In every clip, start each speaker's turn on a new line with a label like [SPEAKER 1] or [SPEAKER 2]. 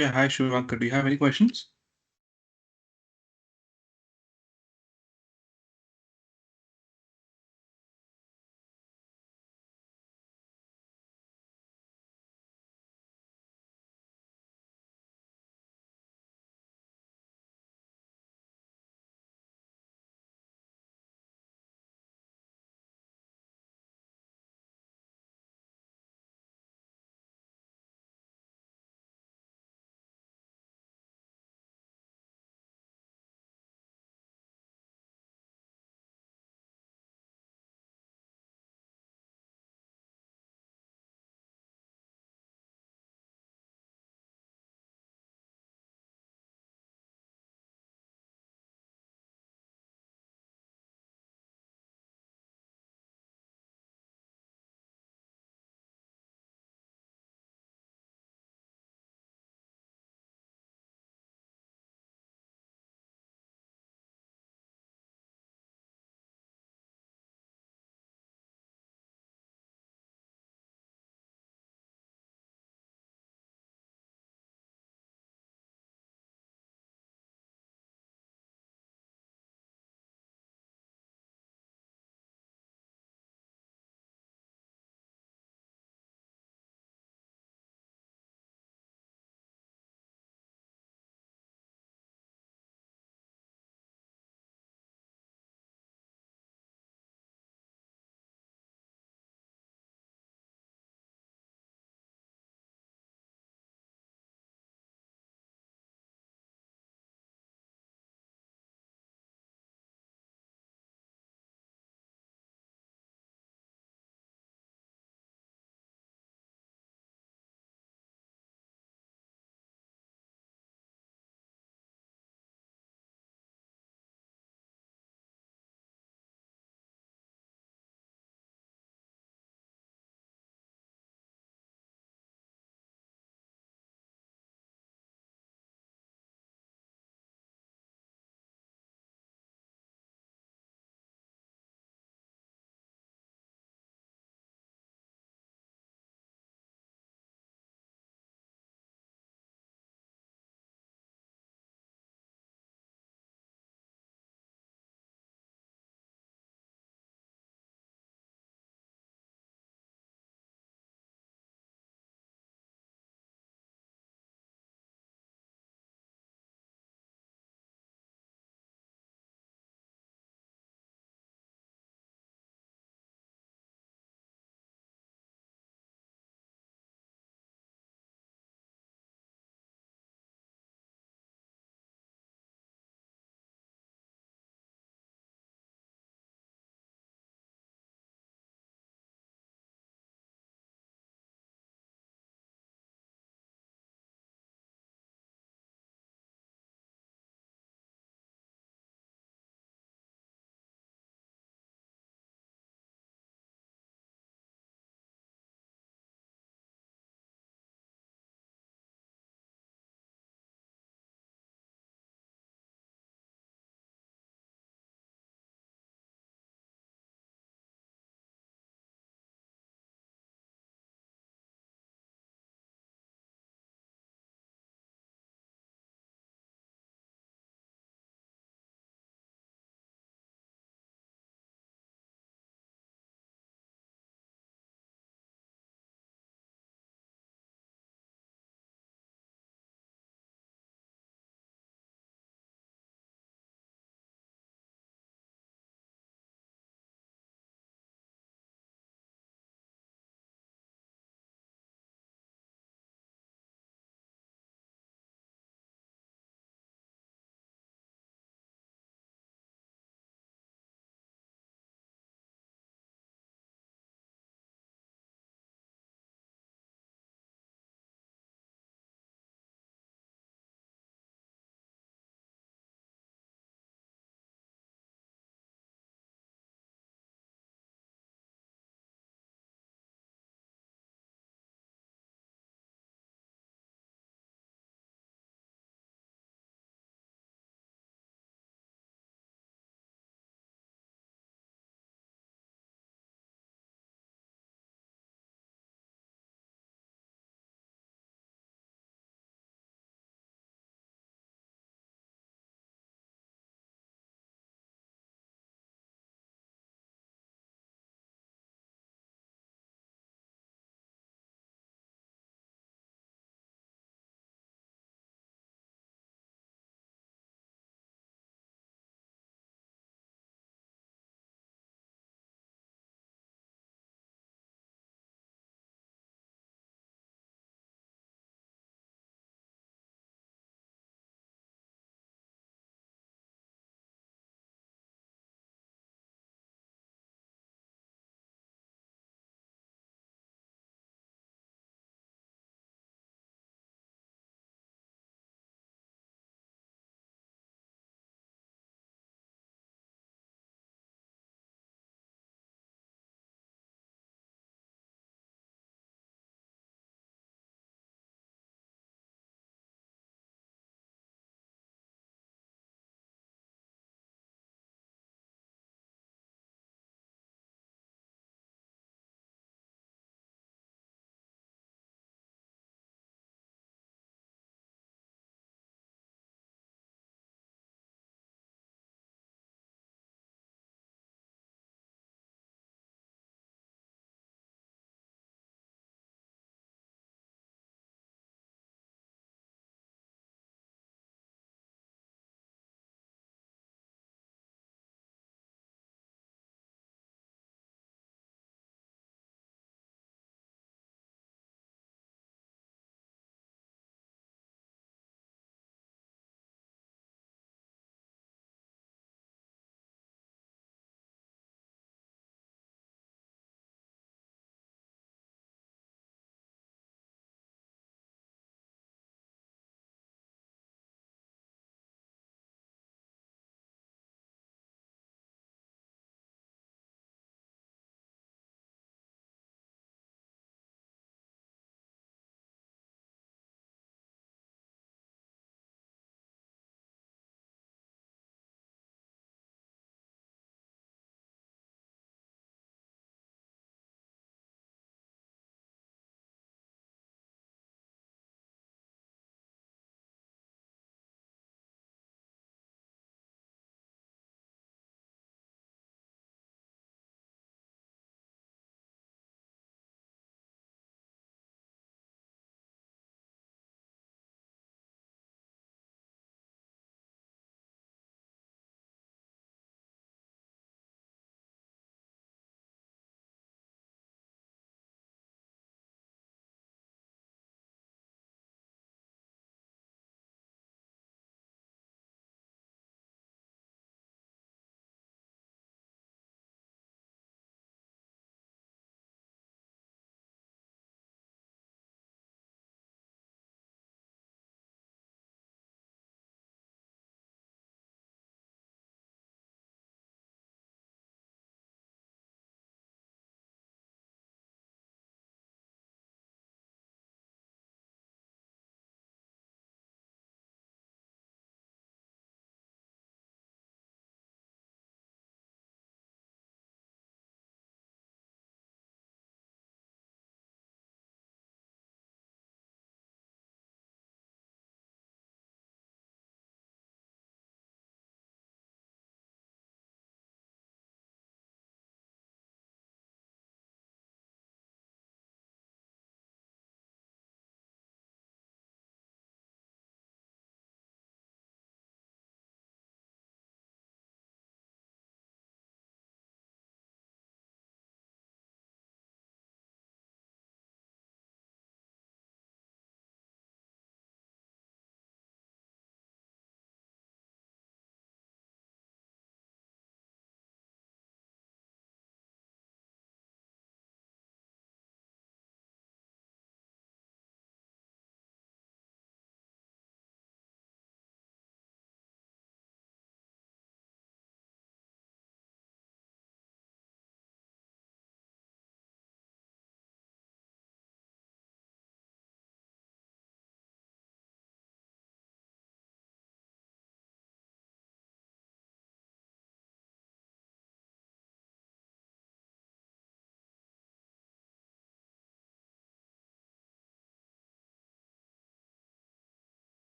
[SPEAKER 1] Yeah, hi Shivanka. Do you have any questions?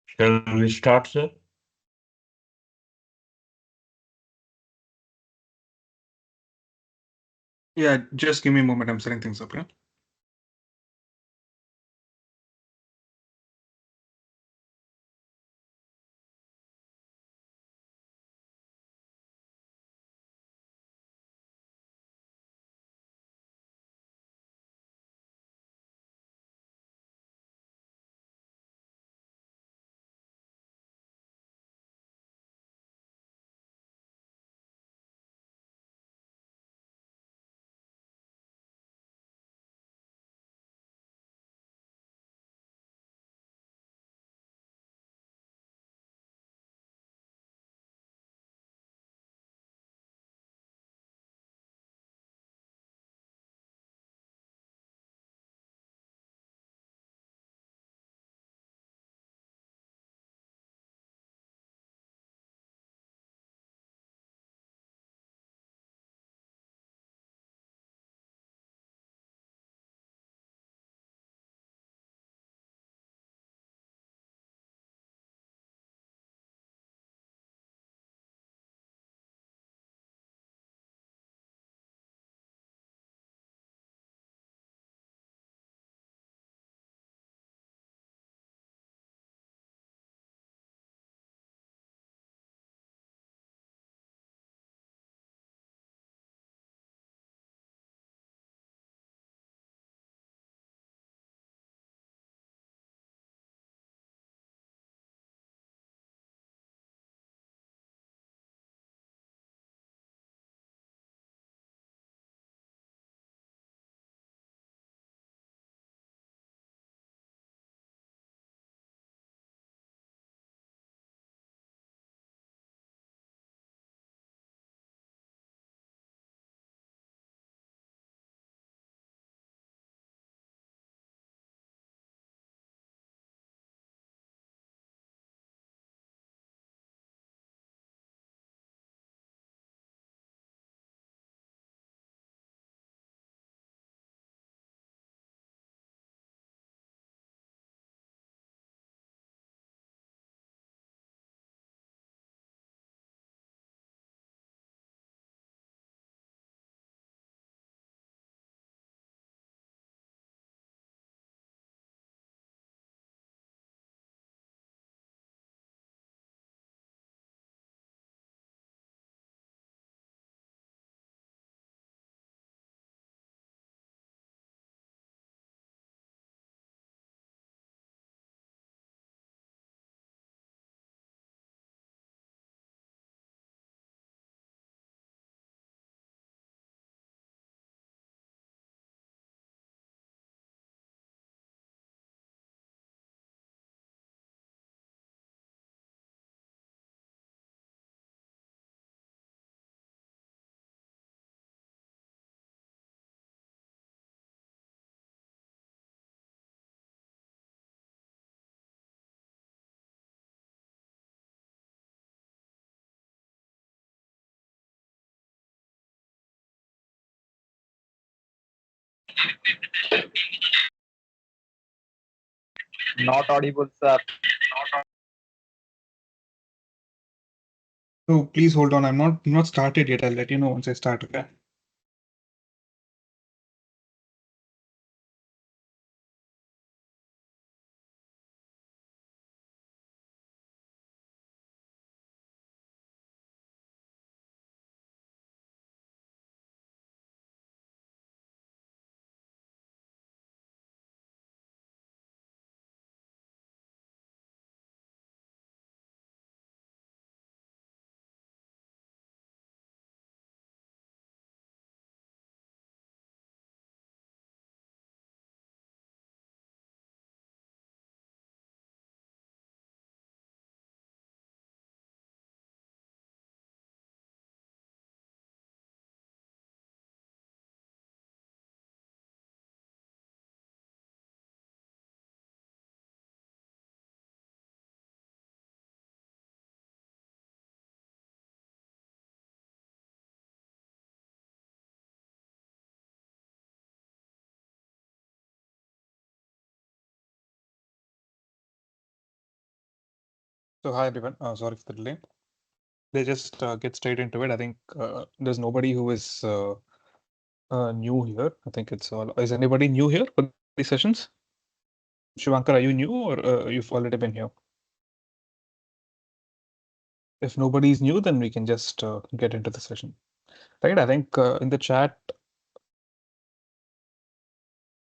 [SPEAKER 2] Shall we start, sir?
[SPEAKER 1] Yeah, just give me a moment. I'm setting things up. Yeah.
[SPEAKER 3] Not audible, sir.
[SPEAKER 1] So please hold on. I'm not started yet. I'll let you know once I start. Okay. So hi everyone. Sorry for the delay. Let's just get straight into it. I think there's nobody who is new here. I think it's all. Is anybody new here for these sessions? Shivankar, are you new or you've already been here? If nobody is new, then we can just get into the session. Right? I think in the chat,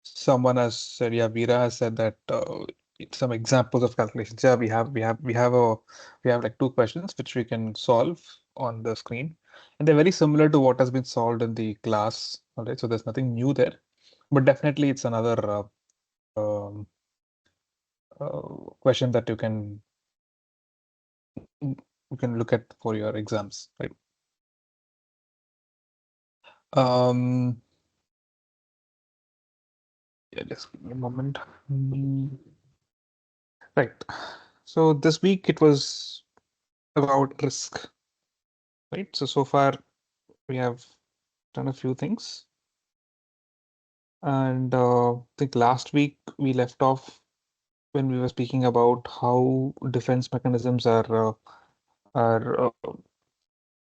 [SPEAKER 1] someone has said, yeah, Veera has said that some examples of calculations. Yeah, we have like two questions which we can solve on the screen, and they're very similar to what has been solved in the class. All right, so there's nothing new there, but definitely it's another um, question that you can look at for your exams, right? Um, yeah, just give me a moment. Mm, Right. So this week it was about risk, right? So far we have done a few things, and I think last week we left off when we were speaking about how defense mechanisms are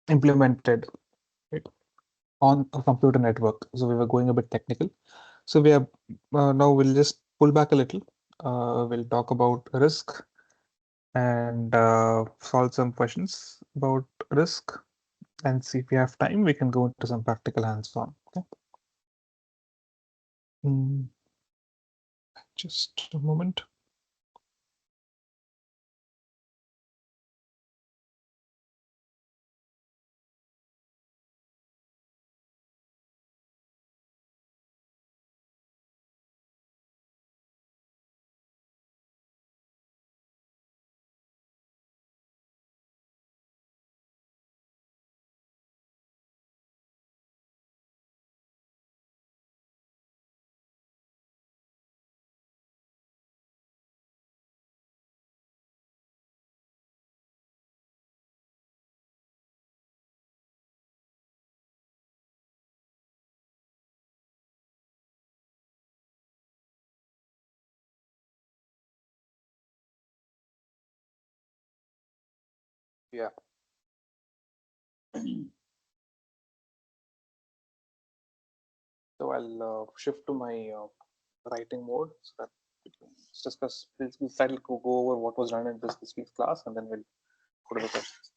[SPEAKER 1] implemented, right, on a computer network. So we were going a bit technical. So we are now we'll just pull back a little. We'll talk about risk and solve some questions about risk, and see if we have time, we can go into some practical hands-on. Okay. Mm, just a moment. Yeah. So I'll shift to my writing mode so that we can discuss. We'll slightly go over what was done in this week's class, and then we'll go to the questions.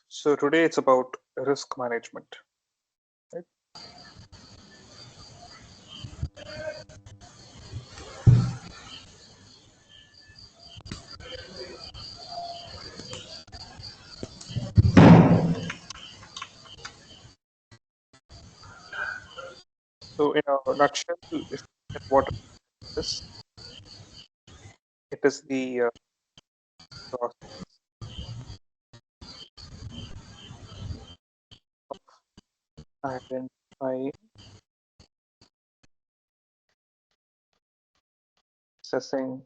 [SPEAKER 1] So today it's about risk management. Right? So in a nutshell, if you look at what it is, it is the process of identifying, assessing,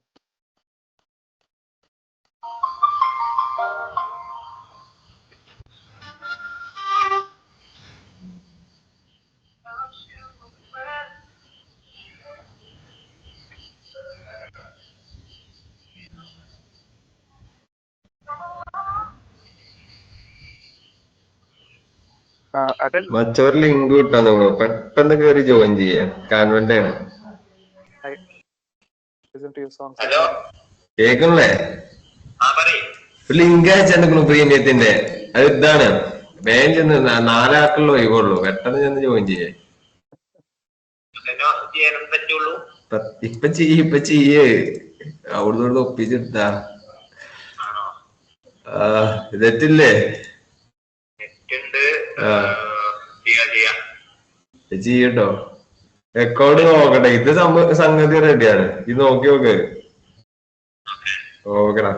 [SPEAKER 3] Adel,
[SPEAKER 2] മറ്റൊരു link കിട്ടാൻ തോന്നുന്നു പെട്ടെന്ന് കയറി join ചെയ്യാൻ കാൻവന്റെ ആണ്
[SPEAKER 1] I listen to your songs as
[SPEAKER 2] hello
[SPEAKER 1] well.
[SPEAKER 2] കേക്കണല്ലേ link അയച്ചെടുക്കണു പ്രീമിയത്തിന്റെ അത് ഇതാണ് വേഗം ചെന്ന് നാലാക്കുള്ള ഒഴിവുള്ളൂ പെട്ടെന്ന് ചെന്ന് ജോയിൻ ചെയ്യേ ഇപ്പൊ ചെയ്യേ അവിടുന്ന് ഒപ്പിച്ചെടുത്താ ഇതെറ്റില്ലേ ചെയ്യട്ടോ റെക്കോർഡ് നോക്കട്ടെ ഇത് സംഗതി റെഡിയാണ് ഇത് നോക്കി നോക്ക് ഓക്കെടാ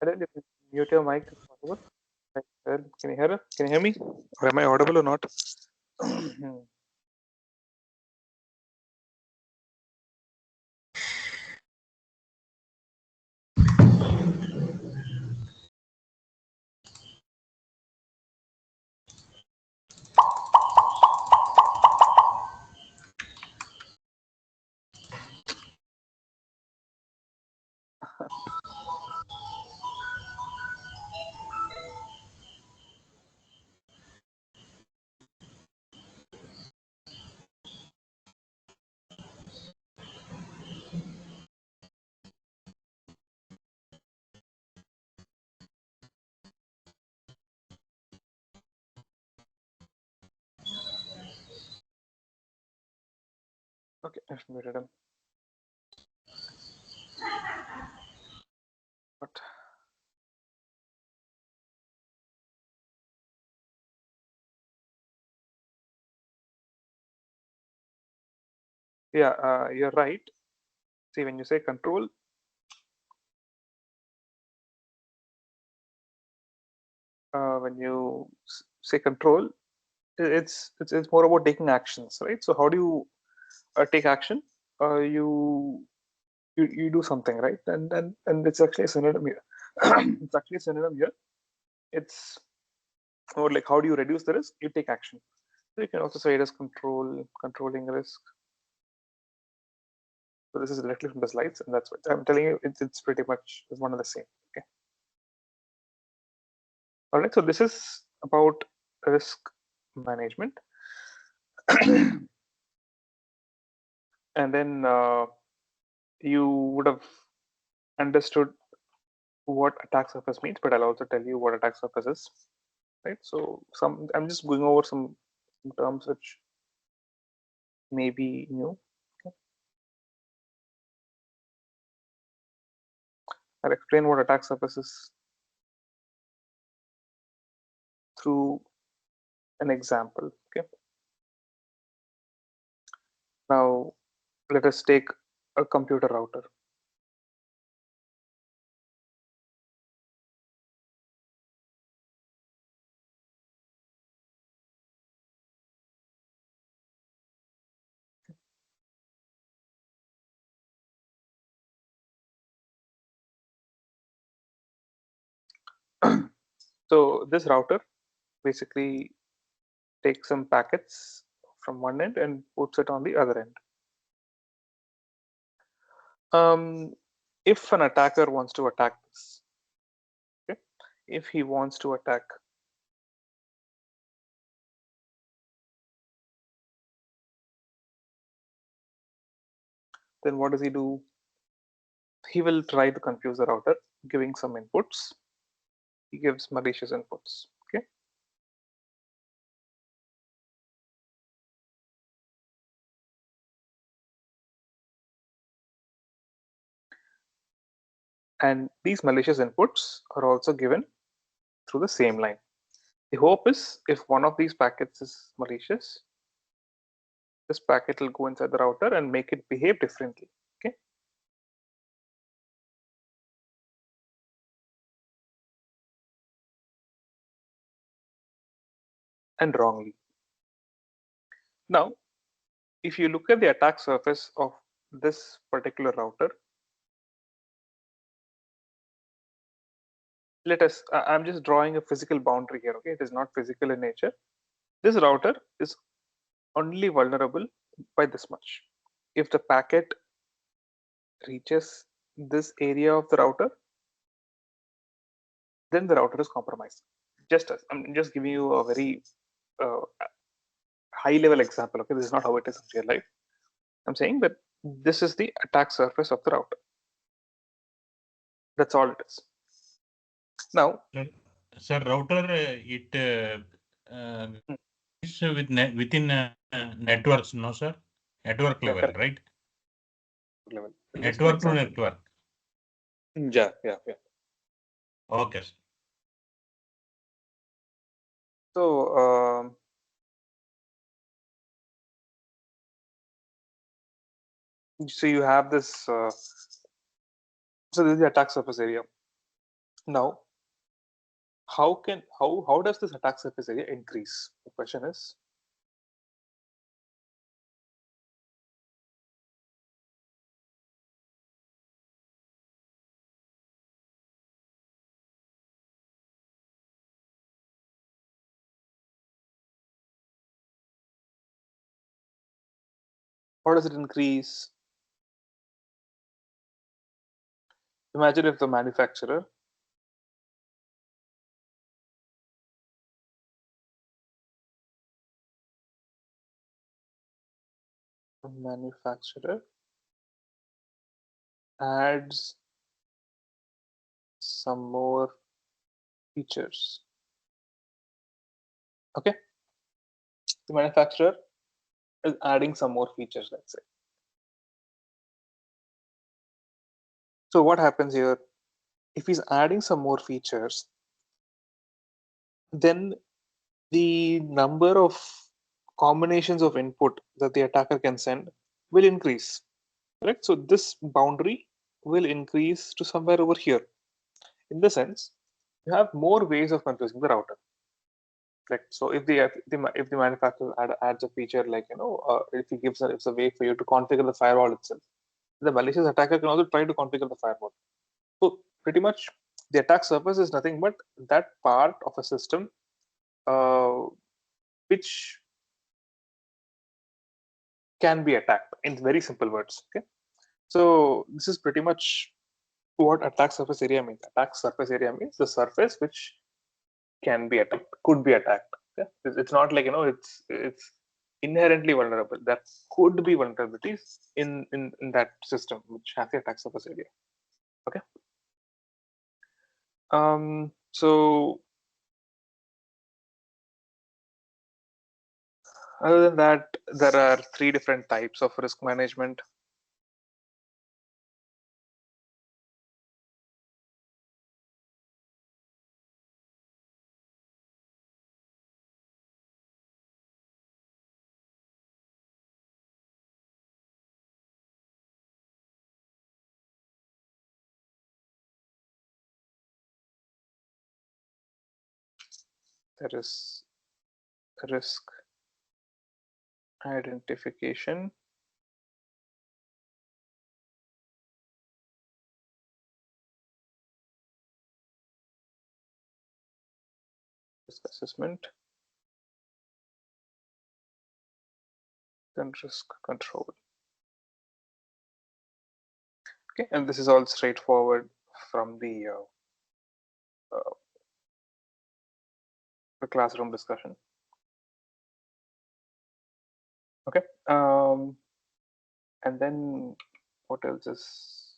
[SPEAKER 1] Adel, if you mute your mic, if possible. Adel, can you hear it? Can you hear me? Or am I audible or not? Okay, I've muted him. But yeah, you're right. See, when you say control, when you say control, it's more about taking actions, right? So how do you take action? You do something, right? And it's actually a synonym here. It's actually a synonym here. It's more like how do you reduce the risk? You take action. So you can also say it as controlling risk. So this is directly from the slides, and that's what I'm telling you. It's pretty much is one of the same. Okay. All right. So this is about risk management, and then you would have understood what attack surface means, but I'll also tell you what attack surface is. Right. So I'm just going over some terms which may be new. Okay. I'll explain what attack surface is through an example. Okay. Now let us take a computer router. So this router basically takes some packets from one end and puts it on the other end. If an attacker wants to attack this, okay, if he wants to attack then what does he do? He will try to confuse the router, giving some inputs. He gives malicious inputs. Okay. And these malicious inputs are also given through the same line. The hope is if one of these packets is malicious, this packet will go inside the router and make it behave differently. Okay. And wrongly. Now, if you look at the attack surface of this particular router, I'm just drawing a physical boundary here. Okay. It is not physical in nature. This router is only vulnerable by this much. If the packet reaches this area of the router, then the router is compromised. I'm just giving you a very uh, high level example. Okay, this is not how it is in real life. I'm saying that this is the attack surface of the router. That's all it is. Now,
[SPEAKER 4] Sir, router it
[SPEAKER 1] hmm,
[SPEAKER 4] is within networks, no sir? Network
[SPEAKER 1] yeah,
[SPEAKER 4] level,
[SPEAKER 1] correct.
[SPEAKER 4] right?
[SPEAKER 1] Level. Just an
[SPEAKER 4] Network to
[SPEAKER 1] example.
[SPEAKER 4] network.
[SPEAKER 1] Yeah, yeah, yeah.
[SPEAKER 4] Okay, sir.
[SPEAKER 1] So, so you have this. So this is the attack surface area. Now, how does this attack surface area increase? The question is, how does it increase? Imagine if the manufacturer adds some more features. Okay, the manufacturer is adding some more features, let's say. So what happens here? If he's adding some more features, then the number of combinations of input that the attacker can send will increase. Correct? So this boundary will increase to somewhere over here. In the sense, you have more ways of confusing the router. Like, so if the manufacturer adds a feature like, if he gives it's a way for you to configure the firewall itself, the malicious attacker can also try to configure the firewall. So pretty much the attack surface is nothing but that part of a system uh, which can be attacked, in very simple words. Okay, so this is pretty much what attack surface area means. Attack surface area means the surface which can be attacked, could be attacked. Okay? It's not like, it's inherently vulnerable. There could be vulnerabilities in that system which has the attack surface area. Okay. So other than that, there are three different types of risk management. There is risk identification, risk assessment, and risk control. Okay, and this is all straightforward from the classroom discussion. Okay, and then what else is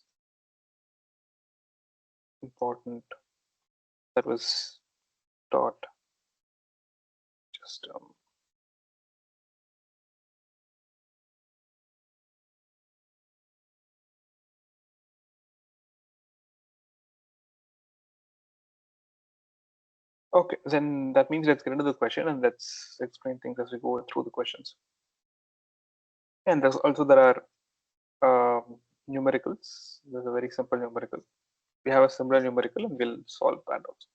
[SPEAKER 1] important that was taught? Just okay, then that means let's get into the question and let's explain things as we go through the questions. And there are numericals. There's a very simple numerical. We have a similar numerical and we'll solve that also.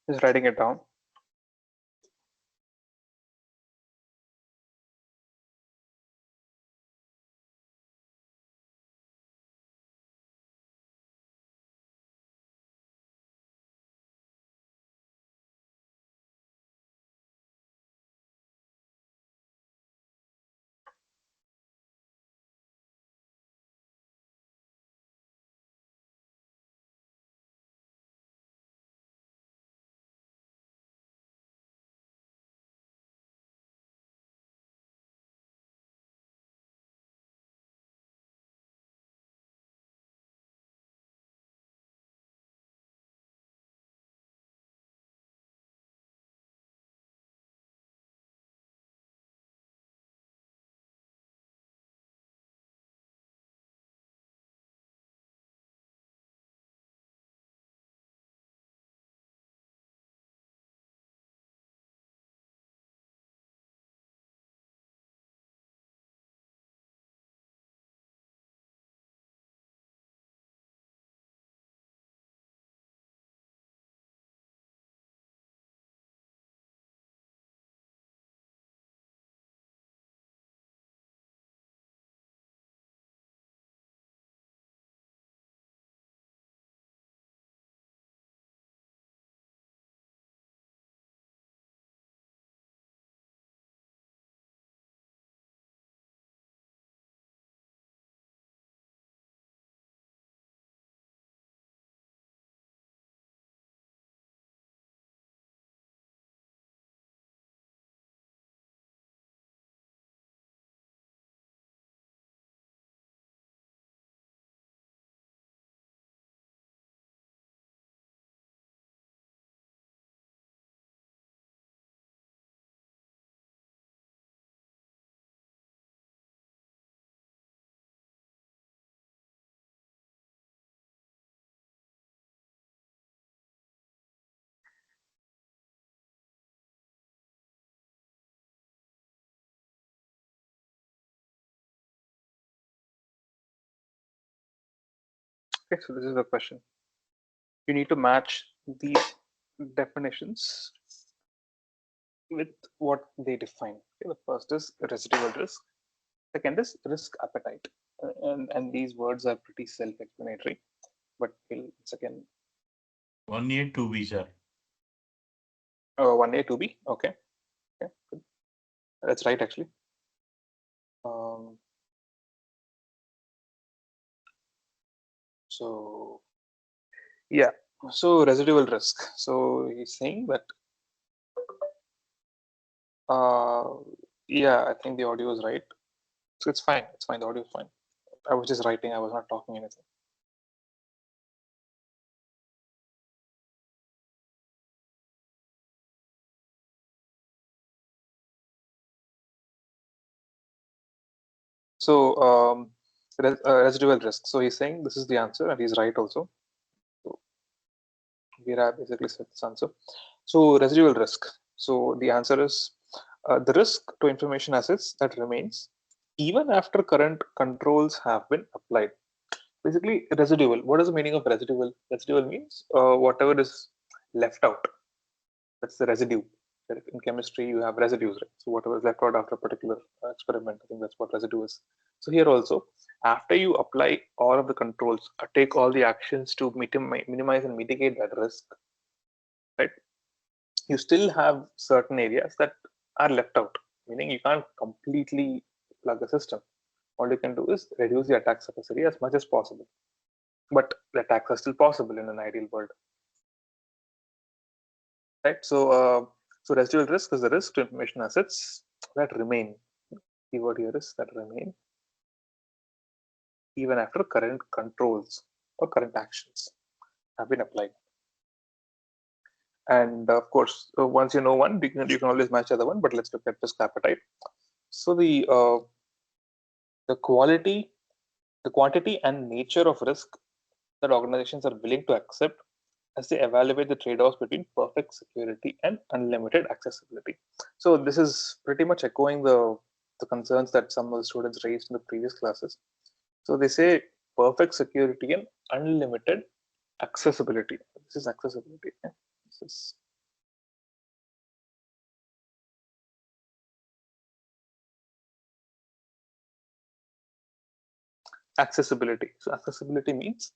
[SPEAKER 1] Just writing it down. Okay, so this is the question. You need to match these definitions with what they define. Okay, the first is residual risk. Second is risk appetite. And these words are pretty self-explanatory, but we'll second
[SPEAKER 4] 1A, 2B, sir.
[SPEAKER 1] 1A, 2B. Okay. Okay, good. That's right, actually. So yeah, so residual risk. So he's saying that yeah, I think the audio is right. So it's fine. It's fine. The audio is fine. I was just writing. I was not talking anything. So residual risk. So he's saying this is the answer, and he's right also. So Veera basically said this answer. So residual risk. So the answer is the risk to information assets that remains even after current controls have been applied. Basically, residual. What is the meaning of residual? Residual means whatever is left out. That's the residue. In chemistry, you have residues, right? So whatever is left out after a particular experiment, I think that's what residue is. So here also, after you apply all of the controls, take all the actions to minimize and mitigate that risk, right? You still have certain areas that are left out, meaning you can't completely plug the system. All you can do is reduce the attack surface area as much as possible. But the attacks are still possible in an ideal world, right? So residual risk is the risk to information assets that remain. Keyword here is that remain even after current controls or current actions have been applied. And of course, once you know one, you can always match the other one. But let's look at risk appetite. So the quality, the quantity and nature of risk that organizations are willing to accept as they evaluate the trade-offs between perfect security and unlimited accessibility. So this is pretty much echoing the concerns that some of the students raised in the previous classes. So they say perfect security and unlimited accessibility. This is accessibility. Yeah? This is accessibility. So accessibility means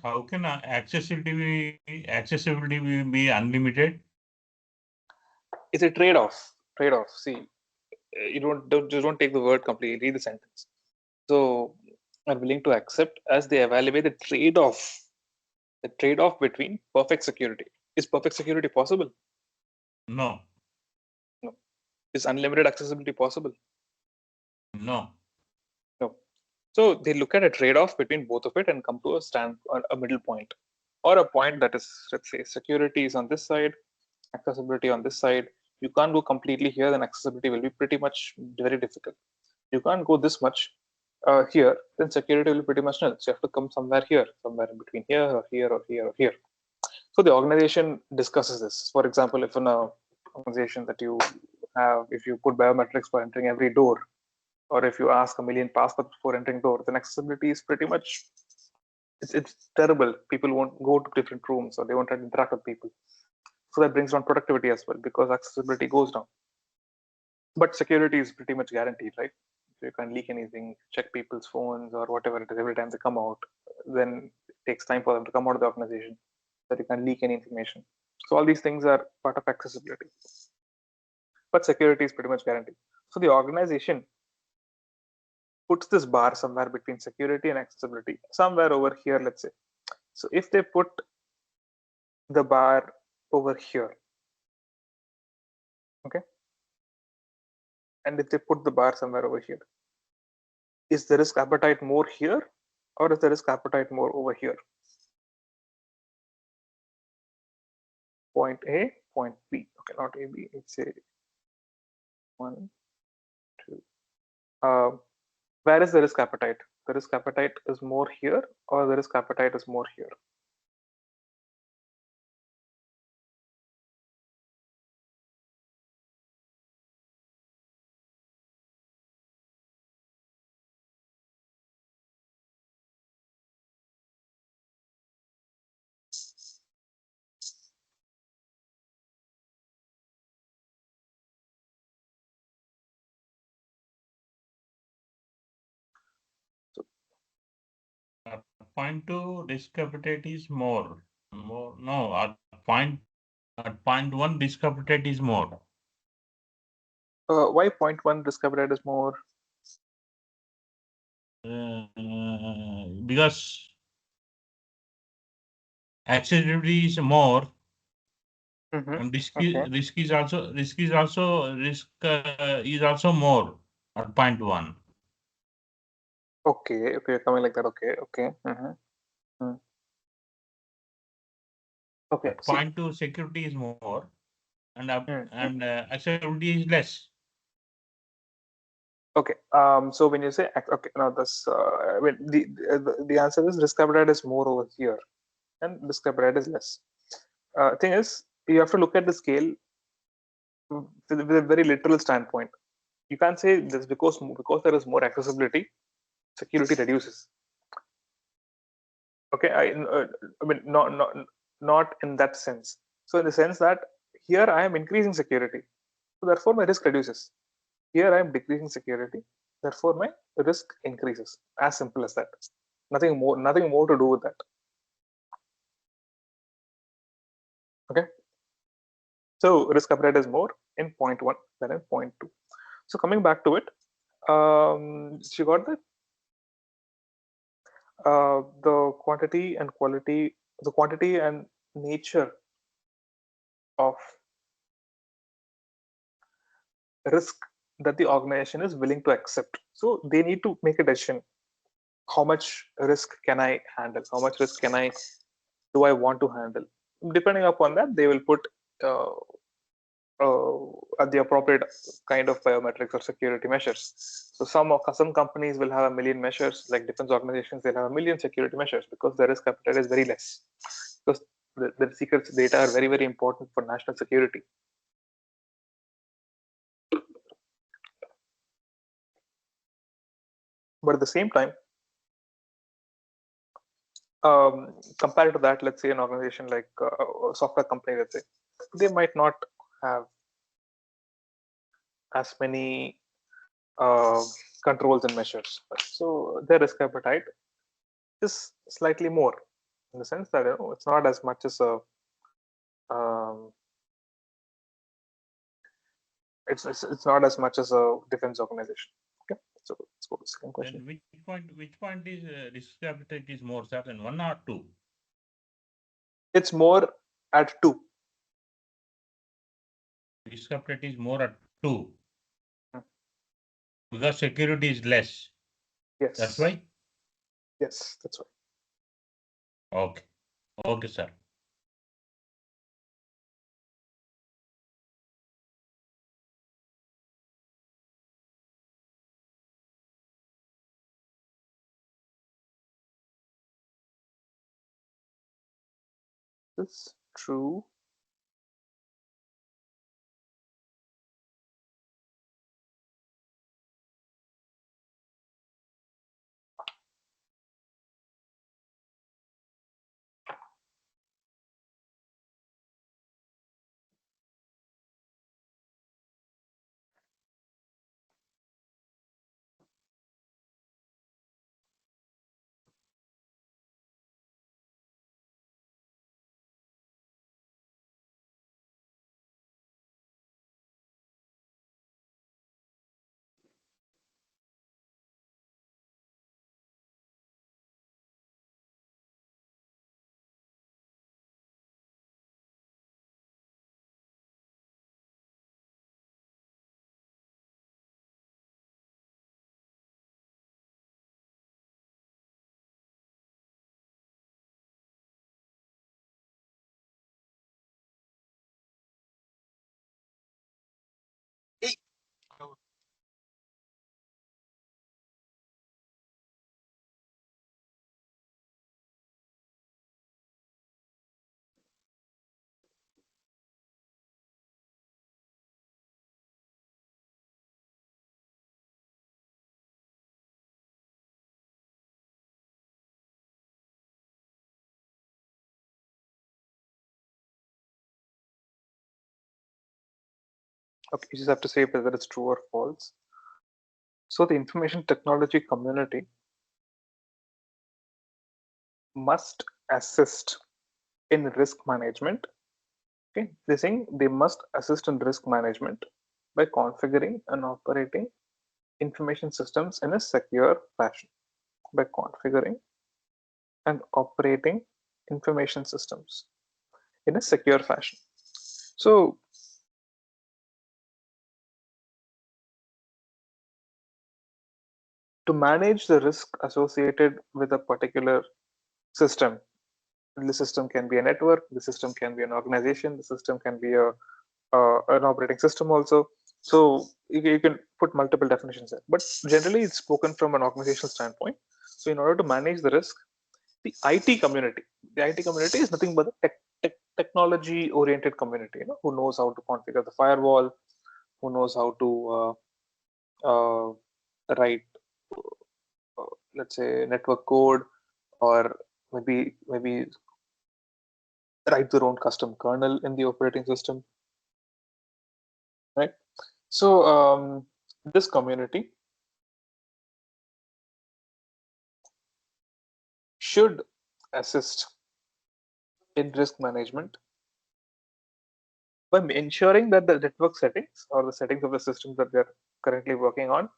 [SPEAKER 4] How can accessibility be unlimited?
[SPEAKER 1] it's a trade-off. Trade-off. See, you don't take the word completely. Read the sentence. So are willing to accept as they evaluate the trade-off. The trade-off between perfect security. Is perfect security possible?
[SPEAKER 4] No,
[SPEAKER 1] No. Is unlimited accessibility possible?
[SPEAKER 4] no.
[SPEAKER 1] No. So they look at a trade-off between both of it and come to a middle point, or a point that is, let's say, security is on this side, accessibility on this side. You can't go completely here, then accessibility will be pretty much very difficult. You can't go this much here, then security will be pretty much null. So you have to come somewhere here, somewhere in between here or here or here or here. So the organization discusses this. For example, if in a organization that you have, if you put biometrics for entering every door, or if you ask a million passwords before entering door, then accessibility is pretty much it's terrible. People won't go to different rooms or they won't interact with people. So that brings down productivity as well because accessibility goes down. But security is pretty much guaranteed, right? So you can't leak anything, check people's phones or whatever it is every time they come out. Then it takes time for them to come out of the organization, that you can leak any information. So all these things are part of accessibility. But security is pretty much guaranteed. So the organization puts this bar somewhere between security and accessibility, somewhere over here, let's say. So if they put the bar over here, okay, and if they put the bar somewhere over here, is the risk appetite more here or is the risk appetite more over here? Point A, point B. Okay, not A, B, it's a 1, 2. Where is the risk appetite? The risk appetite is more here or the risk appetite is more here?
[SPEAKER 4] At point two, risk appetite is more. No, at point one, risk appetite is more.
[SPEAKER 1] Why point 1 risk appetite is more?
[SPEAKER 4] Because accessibility is more, and
[SPEAKER 1] Okay.
[SPEAKER 4] risk is also more at point one.
[SPEAKER 1] Okay, coming like that. Okay. Okay,
[SPEAKER 4] At
[SPEAKER 1] see.
[SPEAKER 4] point two, security is more, and
[SPEAKER 1] Mm,
[SPEAKER 4] accessibility is less.
[SPEAKER 1] Okay. So when you say okay, now this I mean the answer is risk appetite is more over here, and risk appetite is less. Thing is, you have to look at the scale with a very literal standpoint. You can't say this because there is more accessibility, security reduces. Okay, I mean not in that sense. So in the sense that here I am increasing security, so therefore my risk reduces. Here I am decreasing security, therefore my risk increases. As simple as that. Nothing more to do with that. Okay. So risk appetite is more in point 1 than in point 2. So coming back to it, you got that? The quantity and quality, the quantity and nature of risk that the organization is willing to accept. So they need to make a decision. How much risk can I handle? How much risk do I want to handle? Depending upon that, they will put uh, the appropriate kind of biometrics or security measures. So some companies will have a million measures, like defense organizations, they'll have a million security measures because the risk appetite is very less. Because the secret data are very, very important for national security. But at the same time, compared to that, let's say an organization like a software company, let's say, they might not have as many controls and measures. So their risk appetite is slightly more, in the sense that it's not as much as a um, it's not as much as a defense organization. Okay, so let's go to the second question.
[SPEAKER 4] Then which point is risk appetite is more, sir, than 1 or 2?
[SPEAKER 1] It's more at 2.
[SPEAKER 4] Risk appetite is more at 2
[SPEAKER 1] Hmm.
[SPEAKER 4] because security is less.
[SPEAKER 1] Yes.
[SPEAKER 4] That's why?
[SPEAKER 1] Yes, that's right.
[SPEAKER 4] Okay. Okay, sir.
[SPEAKER 1] That's true. Okay, you just have to say whether it's true or false. So the information technology community must assist in risk management. Okay, they're saying they must assist in risk management by configuring and operating information systems in a secure fashion. By configuring and operating information systems in a secure fashion. So to manage the risk associated with a particular system, the system can be a network, the system can be an organization, the system can be an operating system also. So you can put multiple definitions there, but generally it's spoken from an organizational standpoint. So in order to manage the risk, the IT community is nothing but a technology oriented community, who knows how to configure the firewall, who knows how to write, let's say, network code, or maybe write their own custom kernel in the operating system, right? So this community should assist in risk management by ensuring that the network settings or the settings of the systems that they're currently working on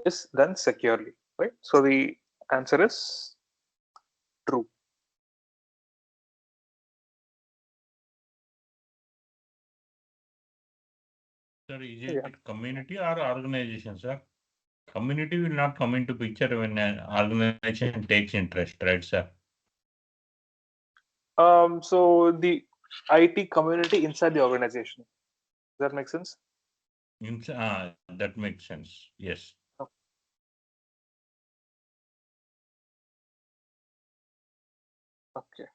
[SPEAKER 1] is done securely, right? So the answer is true.
[SPEAKER 4] Sir, is
[SPEAKER 1] Yeah.
[SPEAKER 4] it community or organization, sir? Community will not come into picture when an organization takes interest, right, sir?
[SPEAKER 1] So the IT community inside the organization. Does that make sense?
[SPEAKER 4] That makes sense. Yes.
[SPEAKER 1] Okay.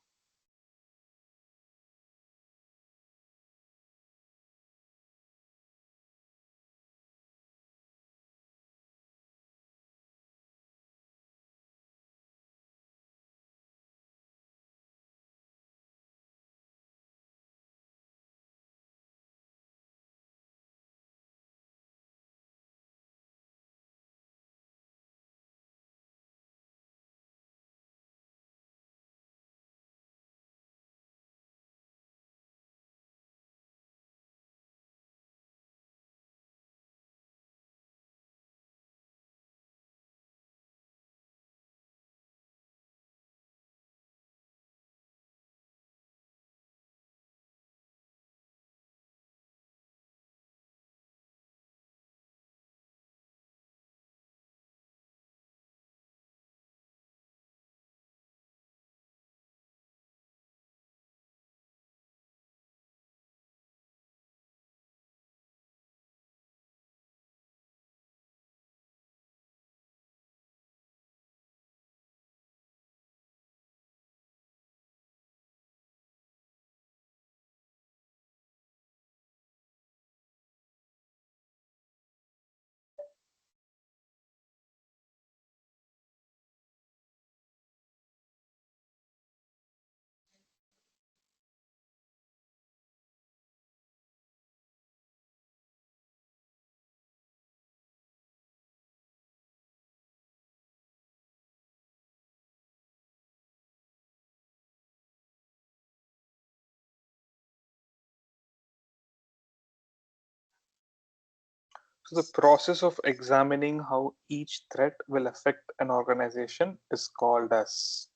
[SPEAKER 1] So the process of examining how each threat will affect an organization is called as.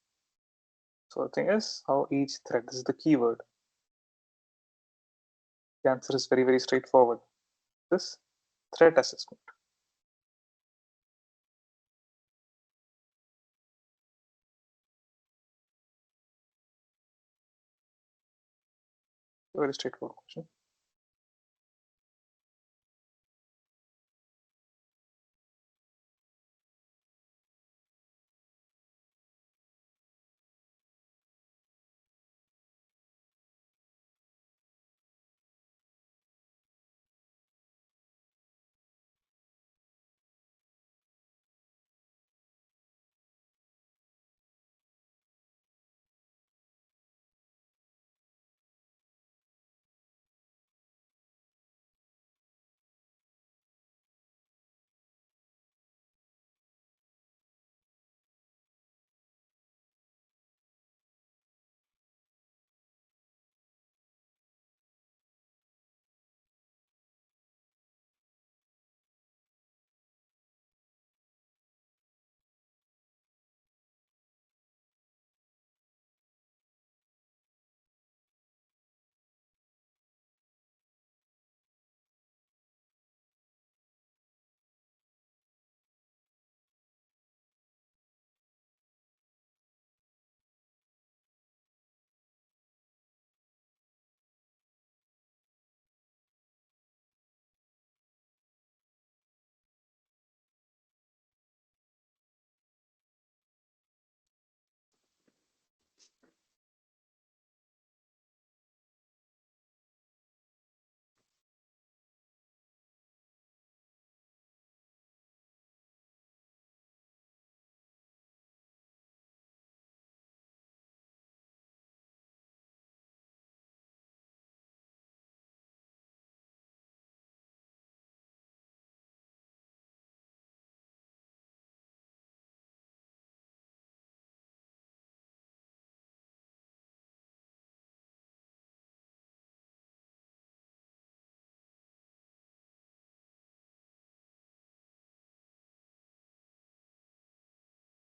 [SPEAKER 1] So the thing is how each threat, this is the keyword. The answer is very, very straightforward. This threat assessment. Very straightforward question.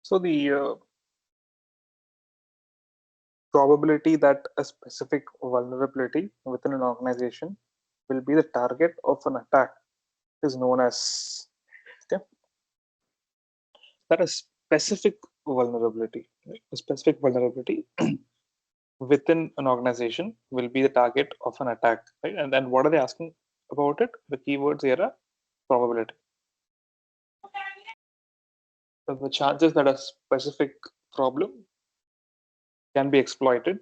[SPEAKER 1] So the probability that a specific vulnerability within an organization will be the target of an attack is known as, okay, that a specific vulnerability, right? A specific vulnerability within an organization will be the target of an attack, right? And then what are they asking about it? The keywords here are probability. So the chances that a specific problem can be exploited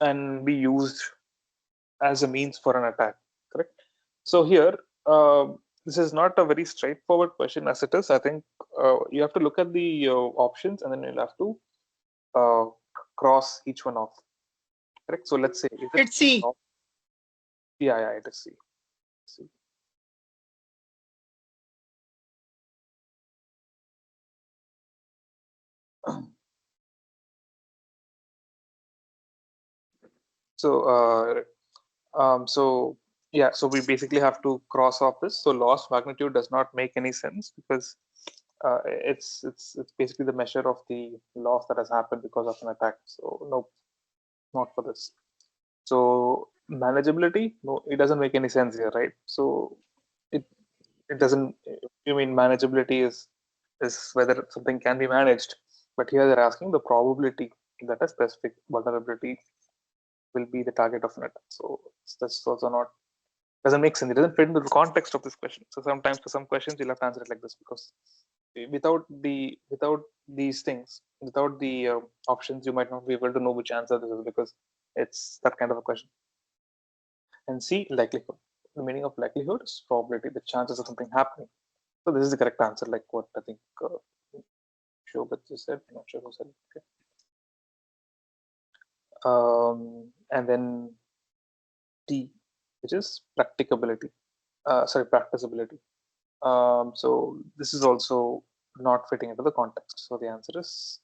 [SPEAKER 1] and be used as a means for an attack, correct? So here, this is not a very straightforward question as it is. I think you have to look at the options and then you'll have to uh, cross each one off, correct? So let's say, is it
[SPEAKER 5] It's C.
[SPEAKER 1] yeah, yeah, it is C. C. So, so yeah, so we basically have to cross off this. So loss magnitude does not make any sense because it's basically the measure of the loss that has happened because of an attack. So no, not for this. So manageability, no, it doesn't make any sense here, right? So it it doesn't. You mean manageability is whether something can be managed, but here they're asking the probability that a specific vulnerability will be the target of an attack. So that's also not, doesn't make sense. It doesn't fit into the context of this question. So sometimes for some questions you'll have to answer it like this because without these things, without the options, you might not be able to know which answer this is because it's that kind of a question. And C, likelihood. The meaning of likelihood is probability, the chances of something happening. So this is the correct answer, like what I think Shobhat just said. I'm not sure who said it. Okay. And then D, which is practicability. Sorry, practicability. So this is also not fitting into the context. So the answer is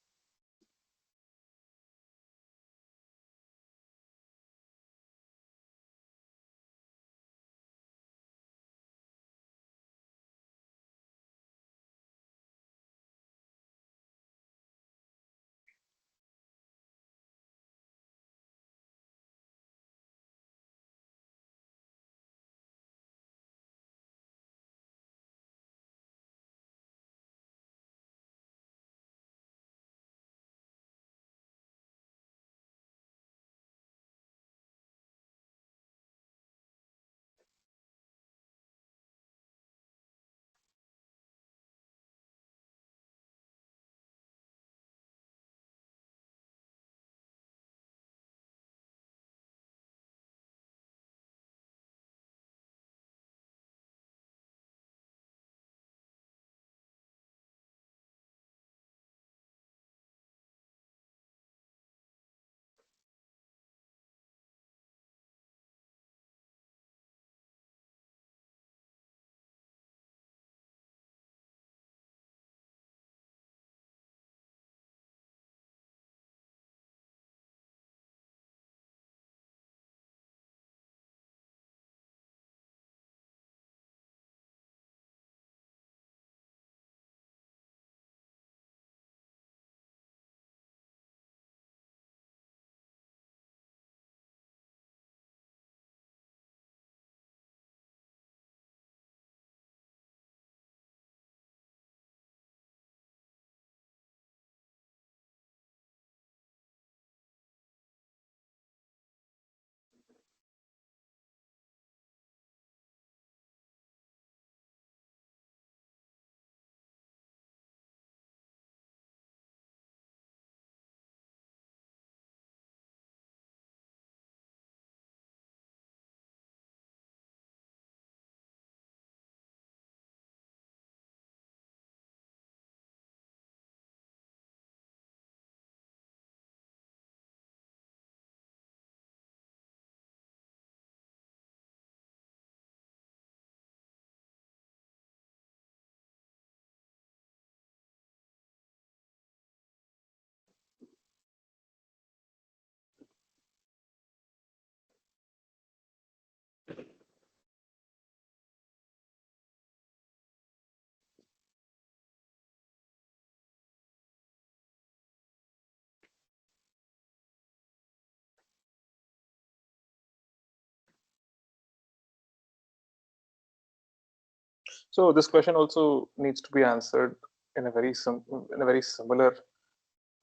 [SPEAKER 1] So this question also needs to be answered in a very similar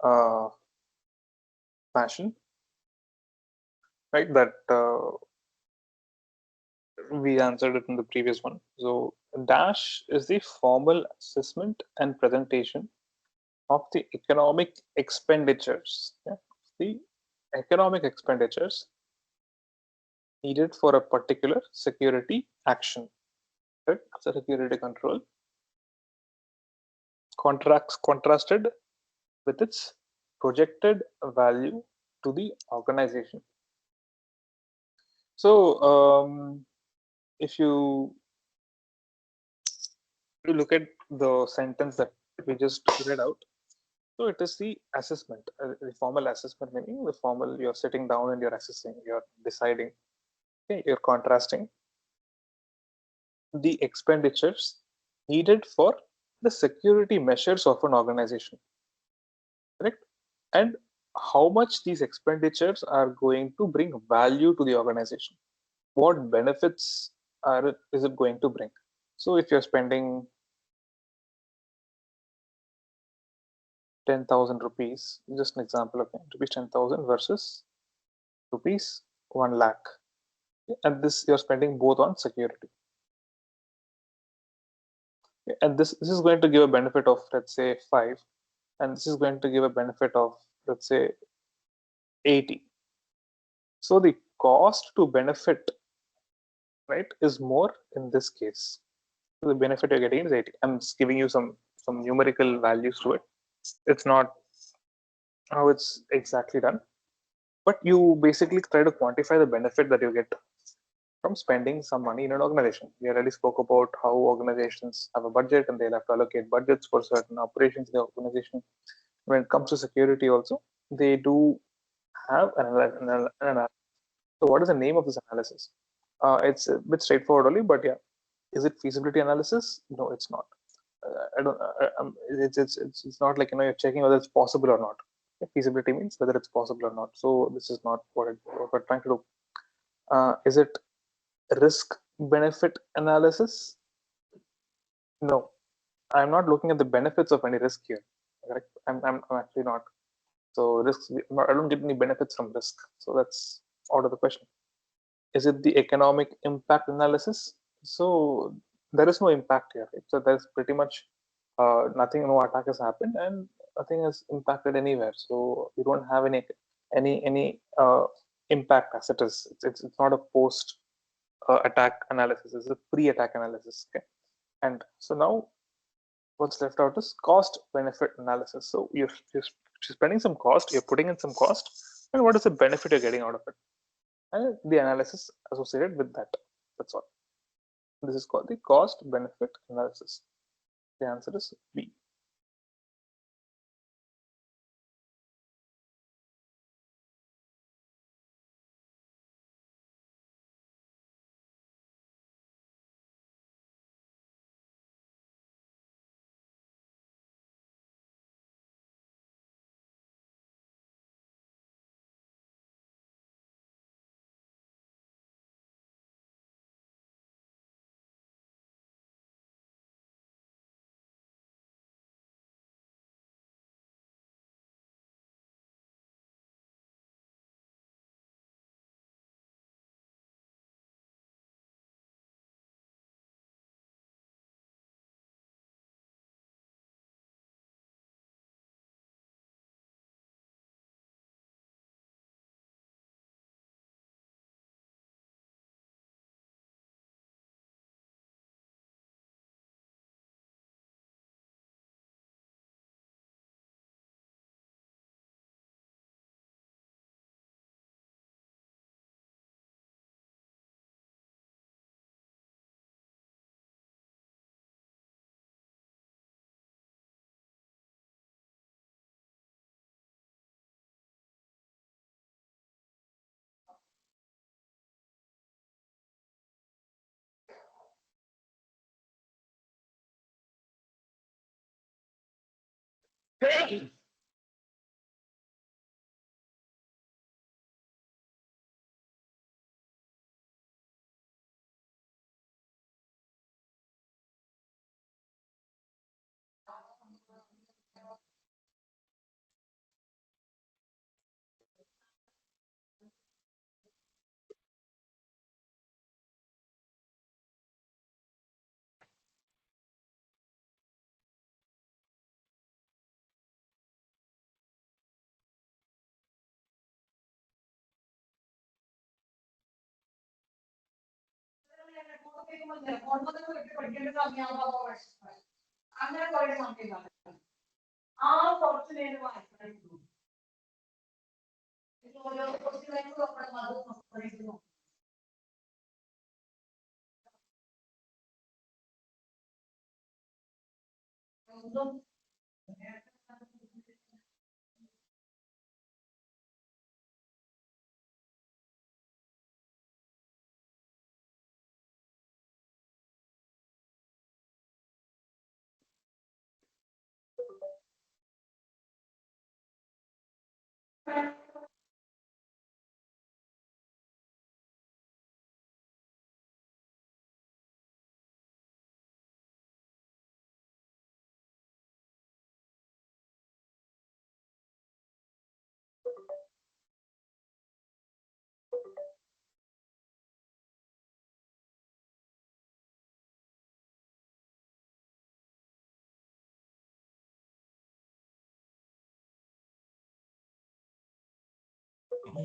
[SPEAKER 1] uh, fashion, right? That we answered it in the previous one. So dash is the formal assessment and presentation of the economic expenditures. Yeah? The economic expenditures needed for a particular security action. Right? So security control contrasted with its projected value to the organization. So if you look at the sentence that we just read out, so it is the assessment, the formal assessment, meaning the formal, you're sitting down and you're assessing, you're deciding, okay, you're contrasting the expenditures needed for the security measures of an organization, correct? And how much these expenditures are going to bring value to the organization. What benefits is it going to bring? So if you're spending 10,000 rupees, just an example of rupees 10,000 versus rupees 1 lakh, and this you're spending both on security. And this is going to give a benefit of, let's say, 5, and this is going to give a benefit of, let's say, 80. So the cost to benefit, right, is more in this case. So the benefit you're getting is 80. I'm just giving you some numerical values to it. It's not how it's exactly done, but you basically try to quantify the benefit that you get from spending some money in an organization. We already spoke about how organizations have a budget and they'll have to allocate budgets for certain operations in the organization. When it comes to security also, they do have an analysis. So what is the name of this analysis? It's a bit straightforward only, but yeah, is it feasibility analysis? No, it's not. I don't. It's not like, you're checking whether it's possible or not. Feasibility means whether it's possible or not. So this is not what we're trying to do. Is it risk benefit analysis? No, I'm not looking at the benefits of any risk here. Correct? I'm actually not. So risks, I don't get any benefits from risk. So that's out of the question. Is it the economic impact analysis? So there is no impact here. Right? So there's pretty much nothing, no attack has happened, and nothing has impacted anywhere. So you don't have any impact as it is. It's not a post attack analysis. It's a pre-attack analysis. Okay, and so now what's left out is cost benefit analysis. So you're spending some cost, you're putting in some cost, and what is the benefit you're getting out of it, and the analysis associated with that. That's all. This is called the cost benefit analysis. The answer is B.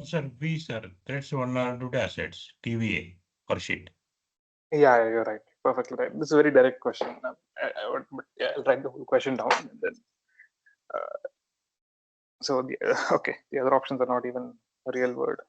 [SPEAKER 4] Sir, B, sir. That's vulnerability assets, TVA or sheet.
[SPEAKER 1] Yeah, you're right. Perfectly right. This is a very direct question. But yeah, I'll write the whole question down and then. So the okay, the other options are not even a real word.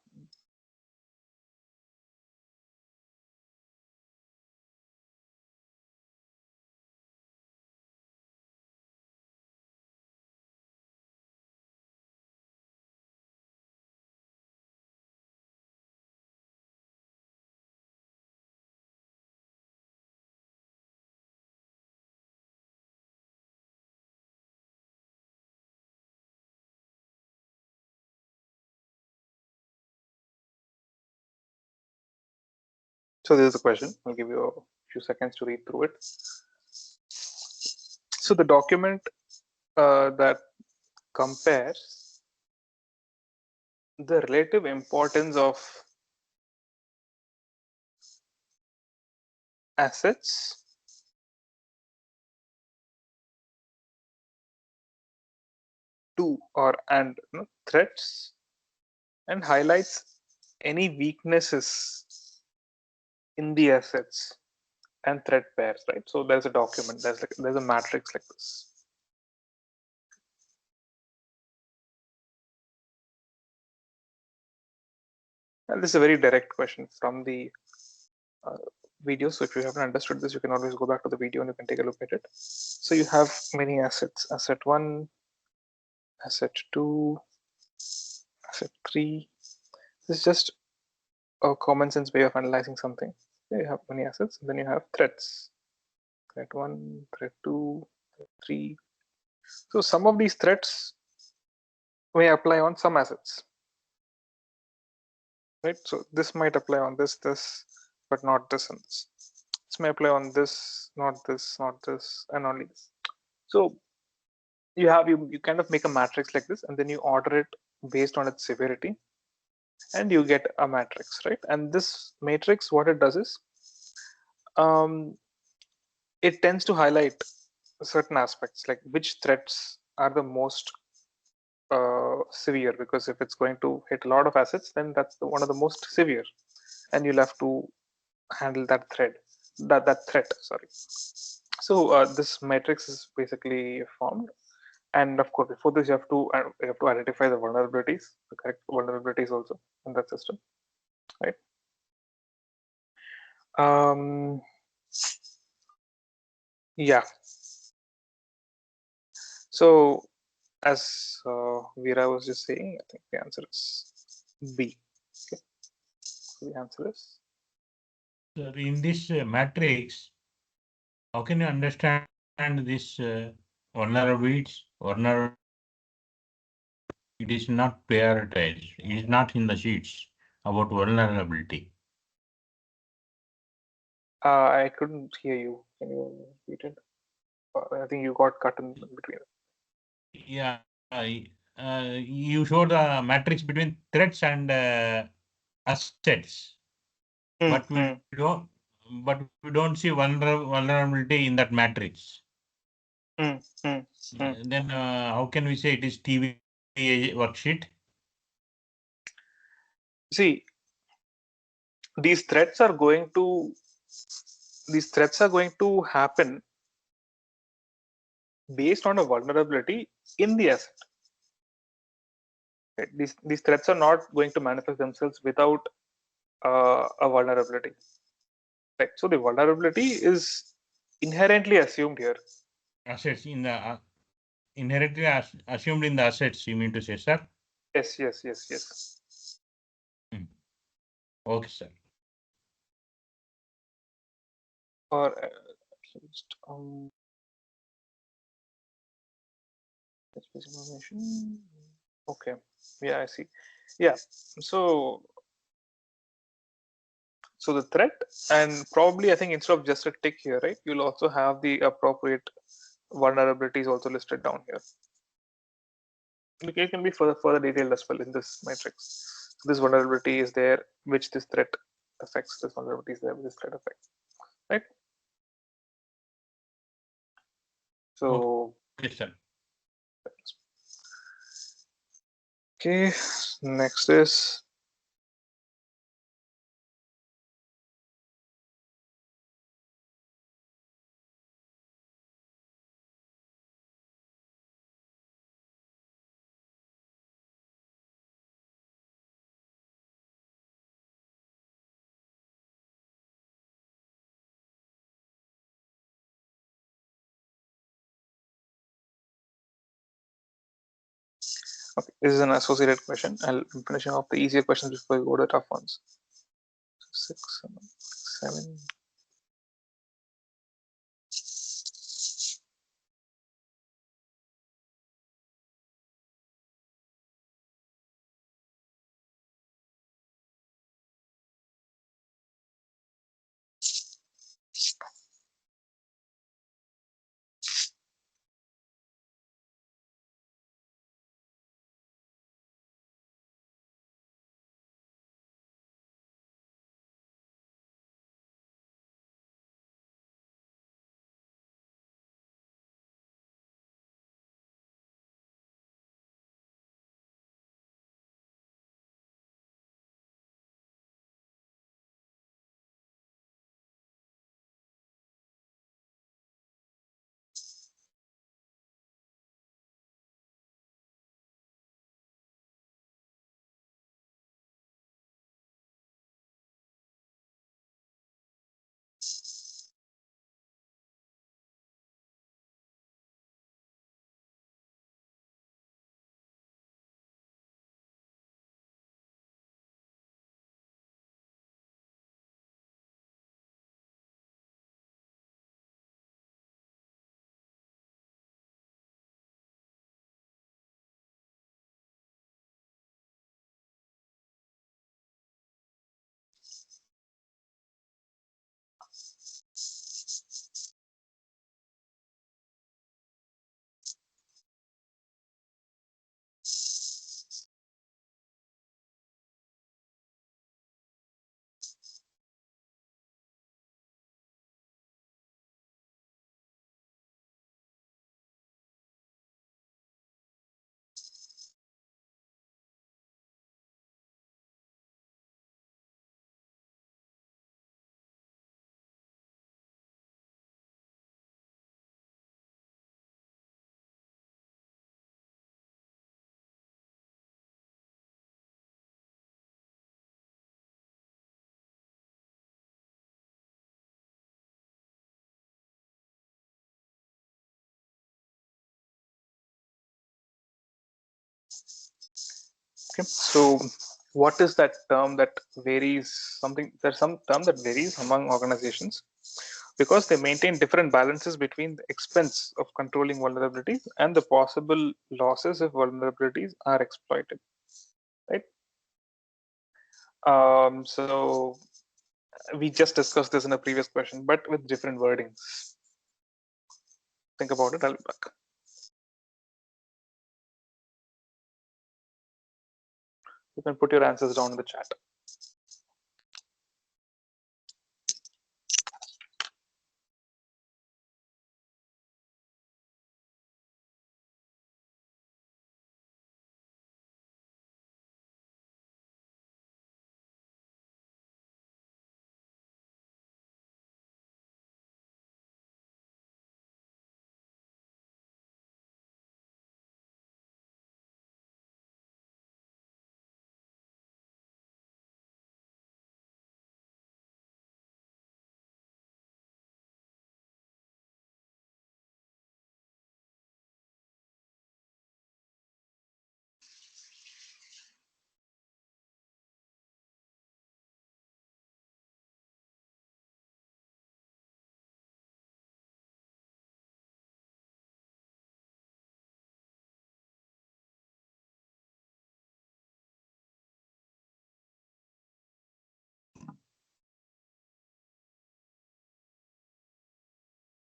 [SPEAKER 1] So this is the question. I'll give you a few seconds to read through it. So the document that compares the relative importance of assets to or and threats and highlights any weaknesses in the assets and threat pairs, right? So there's a document, there's a matrix like this. And this is a very direct question from the video. So if you haven't understood this, you can always go back to the video and you can take a look at it. So you have many assets: asset 1, asset 2, asset 3. This is just a common sense way of analyzing something. You have many assets, and then you have threats: threat 1, threat 2, threat 3. So some of these threats may apply on some assets, right? So this might apply on this, but not this and this. This may apply on this, not this, and only this. So you kind of make a matrix like this, and then you order it based on its severity, and you get a matrix, right? And this matrix, what it does is, it tends to highlight certain aspects, like which threats are the most severe, because if it's going to hit a lot of assets, then that's one of the most severe, and you'll have to handle that threat. Sorry. So this matrix is basically formed, and of course, before this, you have to identify the vulnerabilities, the correct vulnerabilities also in that system, right? Yeah. So as Veera was just saying, I think the answer is B. Okay. So the answer is.
[SPEAKER 4] Sir, in this matrix, how can you understand this vulnerabilities? It is not prioritized. It is not in the sheets about vulnerability.
[SPEAKER 1] I couldn't hear you. Can you repeat it? I think you got cut in between.
[SPEAKER 4] Yeah, you showed the matrix between threats and assets, but we don't see vulnerability in that matrix. Then how can we say it is TVA worksheet?
[SPEAKER 1] See, these threats are going to these threats are going to happen based on a vulnerability in the asset. Right? These threats are not going to manifest themselves without a vulnerability. Right. So the vulnerability is inherently assumed here.
[SPEAKER 4] Assets in the inherently assumed in the assets, you mean to say, sir?
[SPEAKER 1] Yes, yes, yes, yes.
[SPEAKER 4] Okay, sir.
[SPEAKER 1] Or at least information. Okay. Yeah, I see. Yeah. So the threat, and probably I think instead of just a tick here, right, you'll also have the appropriate vulnerabilities also listed down here. It can be further detailed as well in this matrix. So this vulnerability is there, which this threat affects. This vulnerability is there, which this threat affects. Right. So
[SPEAKER 4] Yes, sir.
[SPEAKER 1] okay, next is okay. This is an associated question. I'll finish off the easier questions before we go to the tough ones. 6, 7. Okay, so what is that term that varies? There's some term that varies among organizations because they maintain different balances between the expense of controlling vulnerabilities and the possible losses if vulnerabilities are exploited. Right. So we just discussed this in a previous question, but with different wordings. Think about it. I'll be back. You can put your answers down in the chat.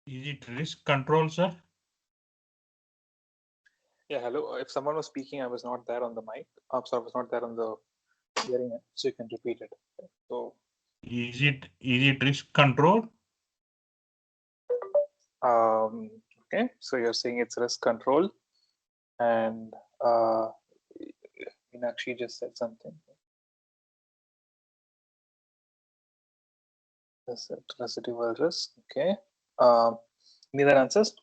[SPEAKER 4] Is it risk control, sir?
[SPEAKER 1] Yeah, hello. If someone was speaking, I was not there on the mic. I'm sorry, I was not there on the hearing it, so you can repeat it. So,
[SPEAKER 4] Is it risk control?
[SPEAKER 1] okay. So you're saying it's risk control, and Meenakshi just said something. That's it. Residual risk. Okay. Any other answers?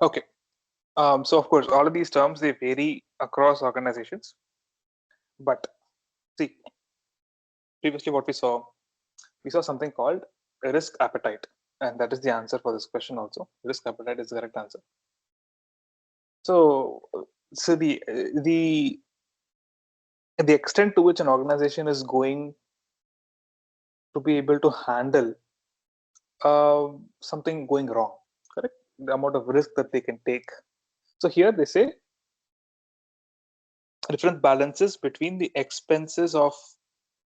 [SPEAKER 1] Okay. So of course, all of these terms they vary across organizations, but see, previously what we saw something called risk appetite, and that is the answer for this question also. Risk appetite is the correct answer. So, so the extent to which an organization is going to be able to handle something going wrong, correct? The amount of risk that they can take. So here they say different balances between the expenses of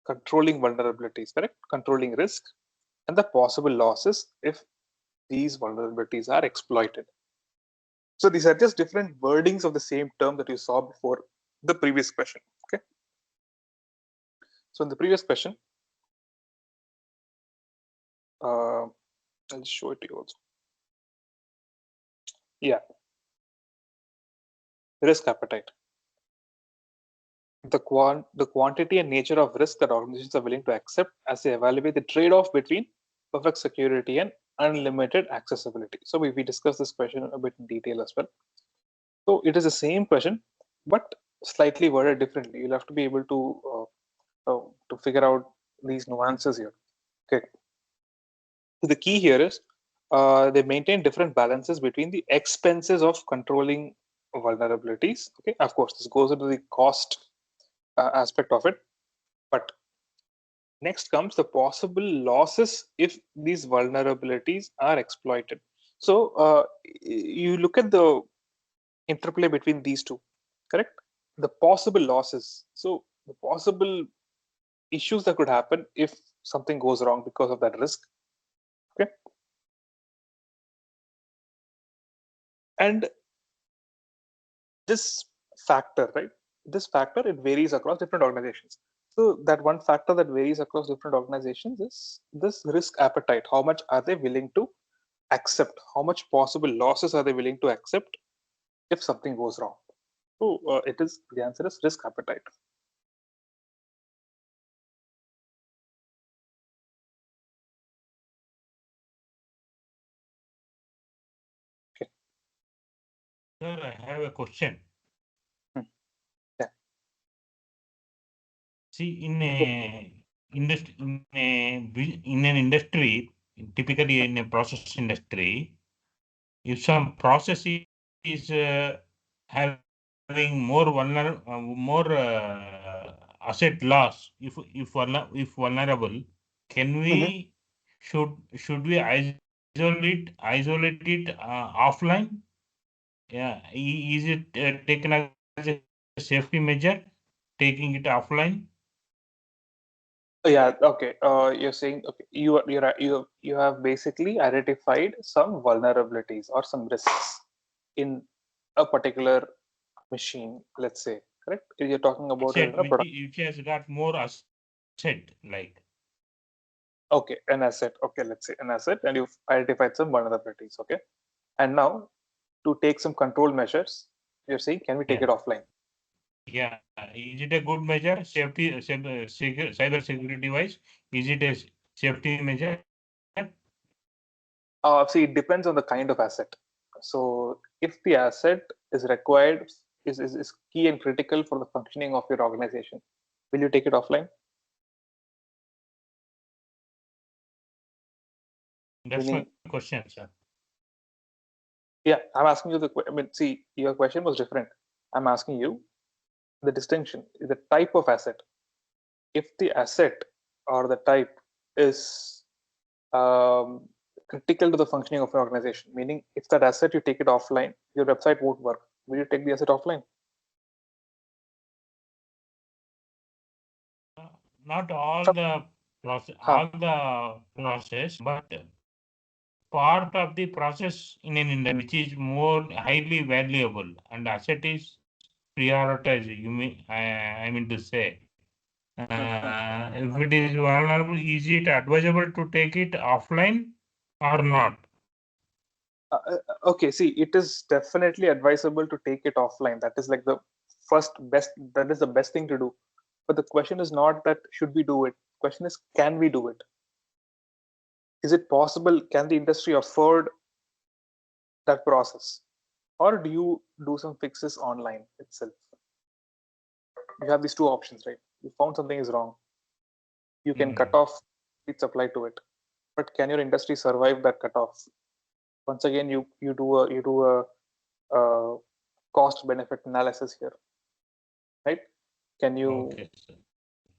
[SPEAKER 1] controlling vulnerabilities, correct? Controlling risk and the possible losses if these vulnerabilities are exploited. So these are just different wordings of the same term that you saw before the previous question. Okay. So in the previous question, I'll show it to you also. Yeah. Risk appetite. The quantity and nature of risk that organizations are willing to accept as they evaluate the trade-off between perfect security and unlimited accessibility. So we discussed this question a bit in detail as well. So it is the same question, but slightly worded differently. You'll have to be able to figure out these nuances here. Okay. So the key here is they maintain different balances between the expenses of controlling vulnerabilities. Okay, of course, this goes into the cost aspect of it, but next comes the possible losses if these vulnerabilities are exploited. So you look at the interplay between these two, correct? The possible losses. So the possible issues that could happen if something goes wrong because of that risk. Okay. And this factor, right? This factor, it varies across different organizations. So that one factor that varies across different organizations is this risk appetite. How much are they willing to accept? How much possible losses are they willing to accept if something goes wrong? So the answer is risk appetite. Okay.
[SPEAKER 4] Sir, I have a question.
[SPEAKER 1] Yeah.
[SPEAKER 4] See, in an industry, typically in a process industry, if some process is having more asset loss, if vulnerable, can we should we isolate it offline? Yeah, is it taken as a safety measure, taking it offline?
[SPEAKER 1] Yeah. Okay. You're saying okay. You have basically identified some vulnerabilities or some risks in a particular machine. Let's say, correct? You're talking about it
[SPEAKER 4] Asset
[SPEAKER 1] in a product.
[SPEAKER 4] which has got more asset, like.
[SPEAKER 1] Okay, an asset. Okay, let's say an asset, and you've identified some vulnerabilities. Okay, and now to take some control measures, you're saying, can we take
[SPEAKER 4] Yeah.
[SPEAKER 1] it offline?
[SPEAKER 4] Yeah, is it a good measure, safety, cyber security wise? Is it a safety measure?
[SPEAKER 1] See, it depends on the kind of asset. So, if the asset is required, is key and critical for the functioning of your organization, will you take it offline?
[SPEAKER 4] That's my
[SPEAKER 1] Meaning,
[SPEAKER 4] question, sir.
[SPEAKER 1] yeah, I'm asking you I mean, see, your question was different. I'm asking you the distinction, the type of asset. If the asset or the type is um, critical to the functioning of an organization, meaning if that asset you take it offline, your website won't work. Will you take the asset offline?
[SPEAKER 4] not all
[SPEAKER 1] Some-
[SPEAKER 4] the process,
[SPEAKER 1] huh.
[SPEAKER 4] but part of the process in an industry which is more highly valuable and asset is prioritized. I mean to say, if it is vulnerable, is it advisable to take it offline or not?
[SPEAKER 1] Okay, see, it is definitely advisable to take it offline. That is like the first best, that is the best thing to do. But the question is not that should we do it. The question is, can we do it? Is it possible? Can the industry afford that process? Or do you do some fixes online itself? You have these two options, right? You found something is wrong. You can cut off its supply to it. But can your industry survive that cutoff? Once again, you do a cost benefit analysis here, right? Can you
[SPEAKER 4] Okay, sir.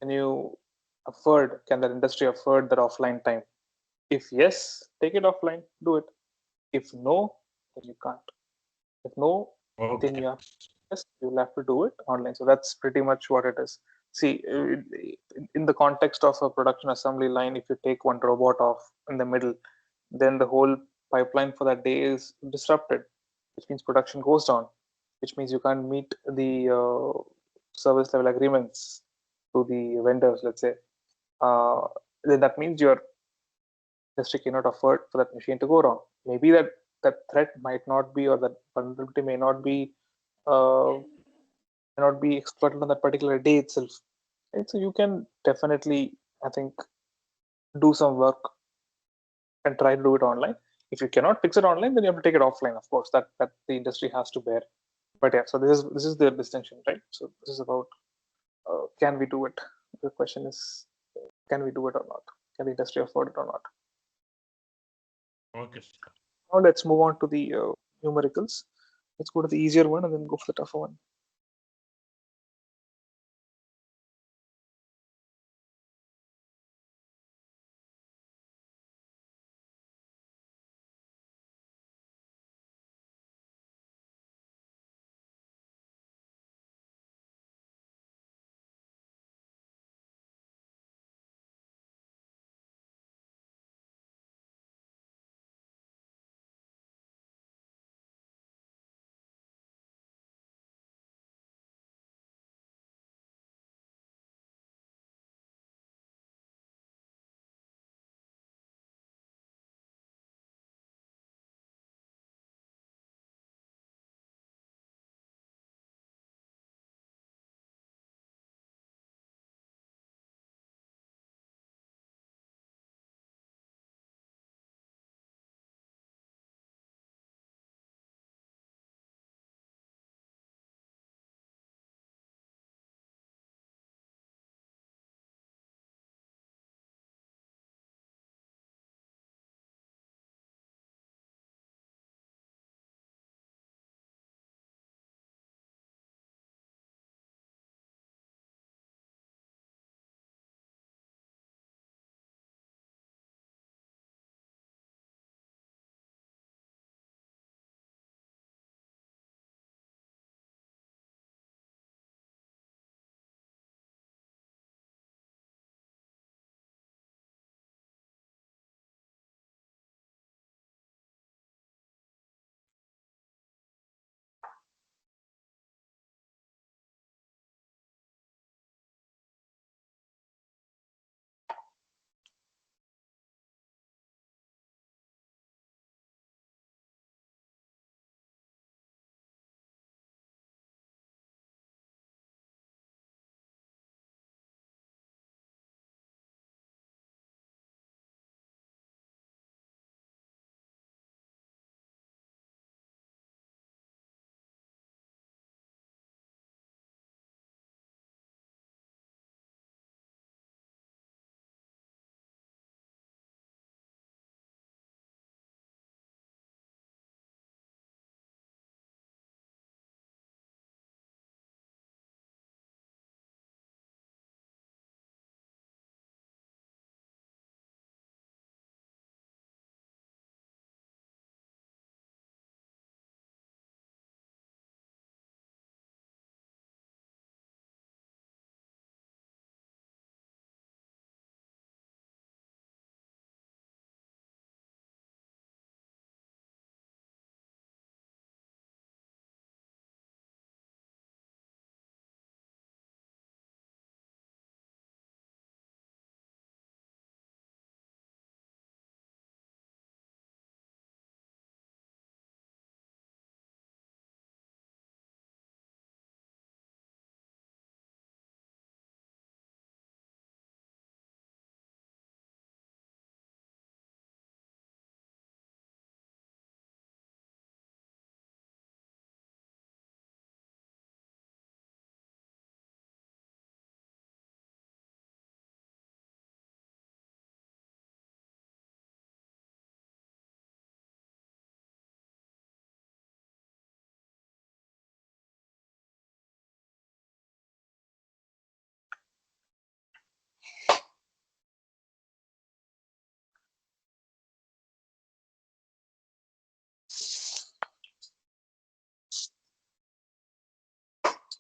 [SPEAKER 1] can you afford? Can that industry afford that offline time? If yes, take it offline, do it. If no, then you can't. If no, then
[SPEAKER 4] Okay.
[SPEAKER 1] you have, yes, you'll have to do it online. So that's pretty much what it is. See, in the context of a production assembly line, if you take one robot off in the middle, then the whole pipeline for that day is disrupted, which means production goes down, which means you can't meet the service level agreements to the vendors, let's say. Uh, then that means your industry cannot afford for that machine to go wrong. Maybe that threat might not be, or that vulnerability may not be exploited on that particular day itself. Right? So you can definitely, I think, do some work and try to do it online. If you cannot fix it online, then you have to take it offline. Of course, that the industry has to bear. But yeah, so this is the distinction, right? So this is about can we do it? The question is, can we do it or not? Can the industry afford it or not?
[SPEAKER 4] Okay, sir.
[SPEAKER 1] Now let's move on to the numericals. Let's go to the easier one and then go for the tougher one.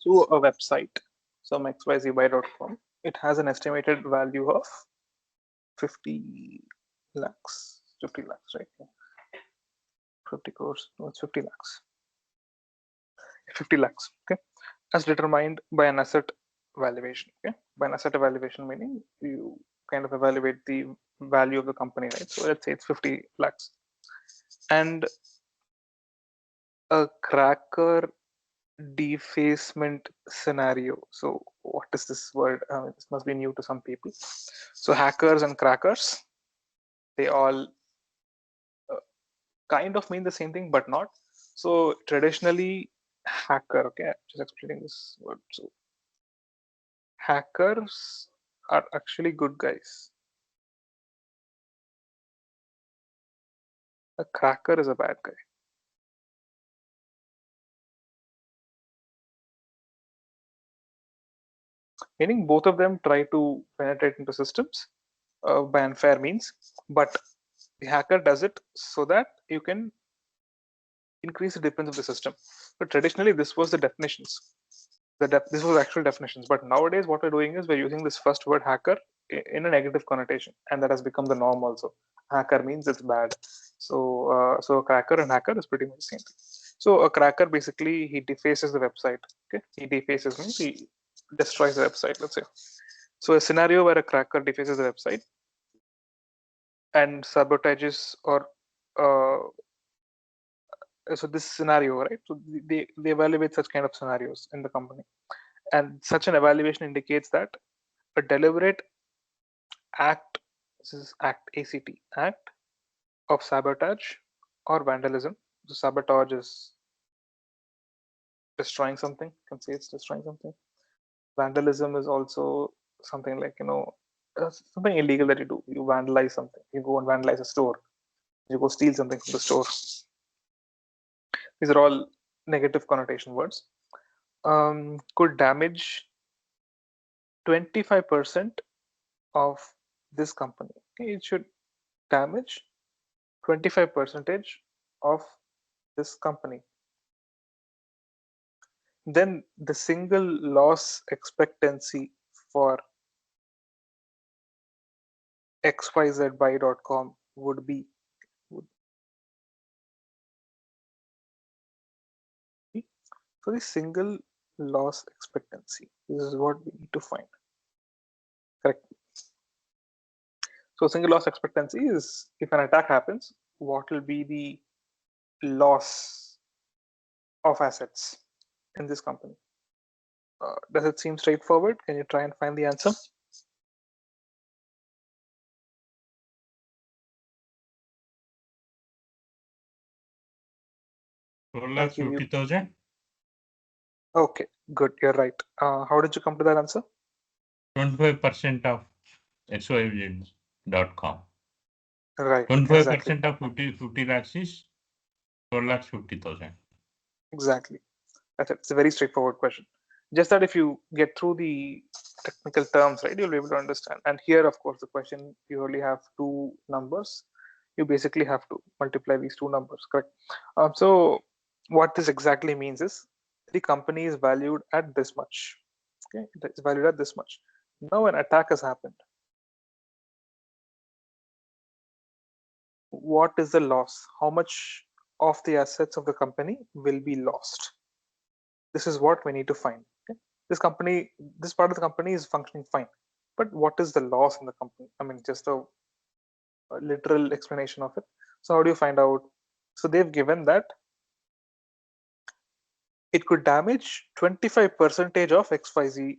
[SPEAKER 1] So a website, some xyzbuy.com, it has an estimated value of 50 lakhs, 50 lakhs, right? 50 crores, no, it's 50 lakhs. 50 lakhs, okay, as determined by an asset valuation. Okay, by an asset evaluation meaning you kind of evaluate the value of the company, right? So let's say it's 50 lakhs, and a cracker defacement scenario. So what is this word? This must be new to some people. So hackers and crackers, they all kind of mean the same thing, but not. So traditionally, hacker. Okay, I'm just explaining this word. So hackers are actually good guys. A cracker is a bad guy. Meaning both of them try to penetrate into systems by unfair means, but the hacker does it so that you can increase the dependence of the system. But traditionally, this was the definitions. This was actual definitions. But nowadays, what we're doing is we're using this first word hacker in a negative connotation, and that has become the norm also. Hacker means it's bad. So a cracker and hacker is pretty much the same thing. So a cracker basically he defaces the website. Okay, he defaces means he destroys the website. Let's say. So a scenario where a cracker defaces the website and sabotages or so this scenario, right? So they evaluate such kind of scenarios in the company, and such an evaluation indicates that a deliberate act, this is act of sabotage or vandalism. So sabotage is destroying something. You can say it's destroying something. Vandalism is also something like something illegal that you do. You vandalize something. You go and vandalize a store. You go steal something from the store. These are all negative connotation words. Could damage 25% of this company. Okay, it should damage 25% of this company. Then the single loss expectancy for xyzbuy.com would be so the single loss expectancy. This is what we need to find. Correct. So single loss expectancy is if an attack happens, what will be the loss of assets in this company? Does it seem straightforward? Can you try and find the answer?
[SPEAKER 4] 12,50,000.
[SPEAKER 1] Okay, good. You're right. How did you come to that answer?
[SPEAKER 4] 25% of xyz.com.
[SPEAKER 1] Right.
[SPEAKER 4] 25%
[SPEAKER 1] Exactly.
[SPEAKER 4] of 50 lakhs is 12,50,000.
[SPEAKER 1] Exactly. That's it. It's a very straightforward question. Just that if you get through the technical terms, right, you'll be able to understand. And here, of course, the question you only have two numbers. You basically have to multiply these two numbers, correct? So what this exactly means is the company is valued at this much. Okay, it's valued at this much. Now an attack has happened. What is the loss? How much of the assets of the company will be lost? This is what we need to find. Okay? This part of the company is functioning fine, but what is the loss in the company? I mean, just a literal explanation of it. So how do you find out? So they've given that it could damage 25% of xyz.com.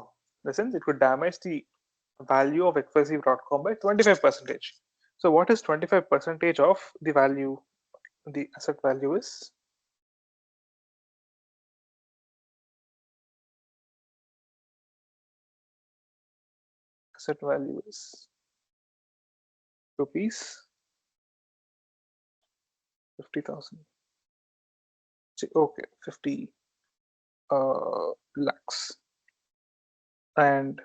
[SPEAKER 1] In the sense, it could damage the value of xyz.com by 25%. So what is 25% of the value? The asset value is rupees 50,000. Okay, 50 lakhs. And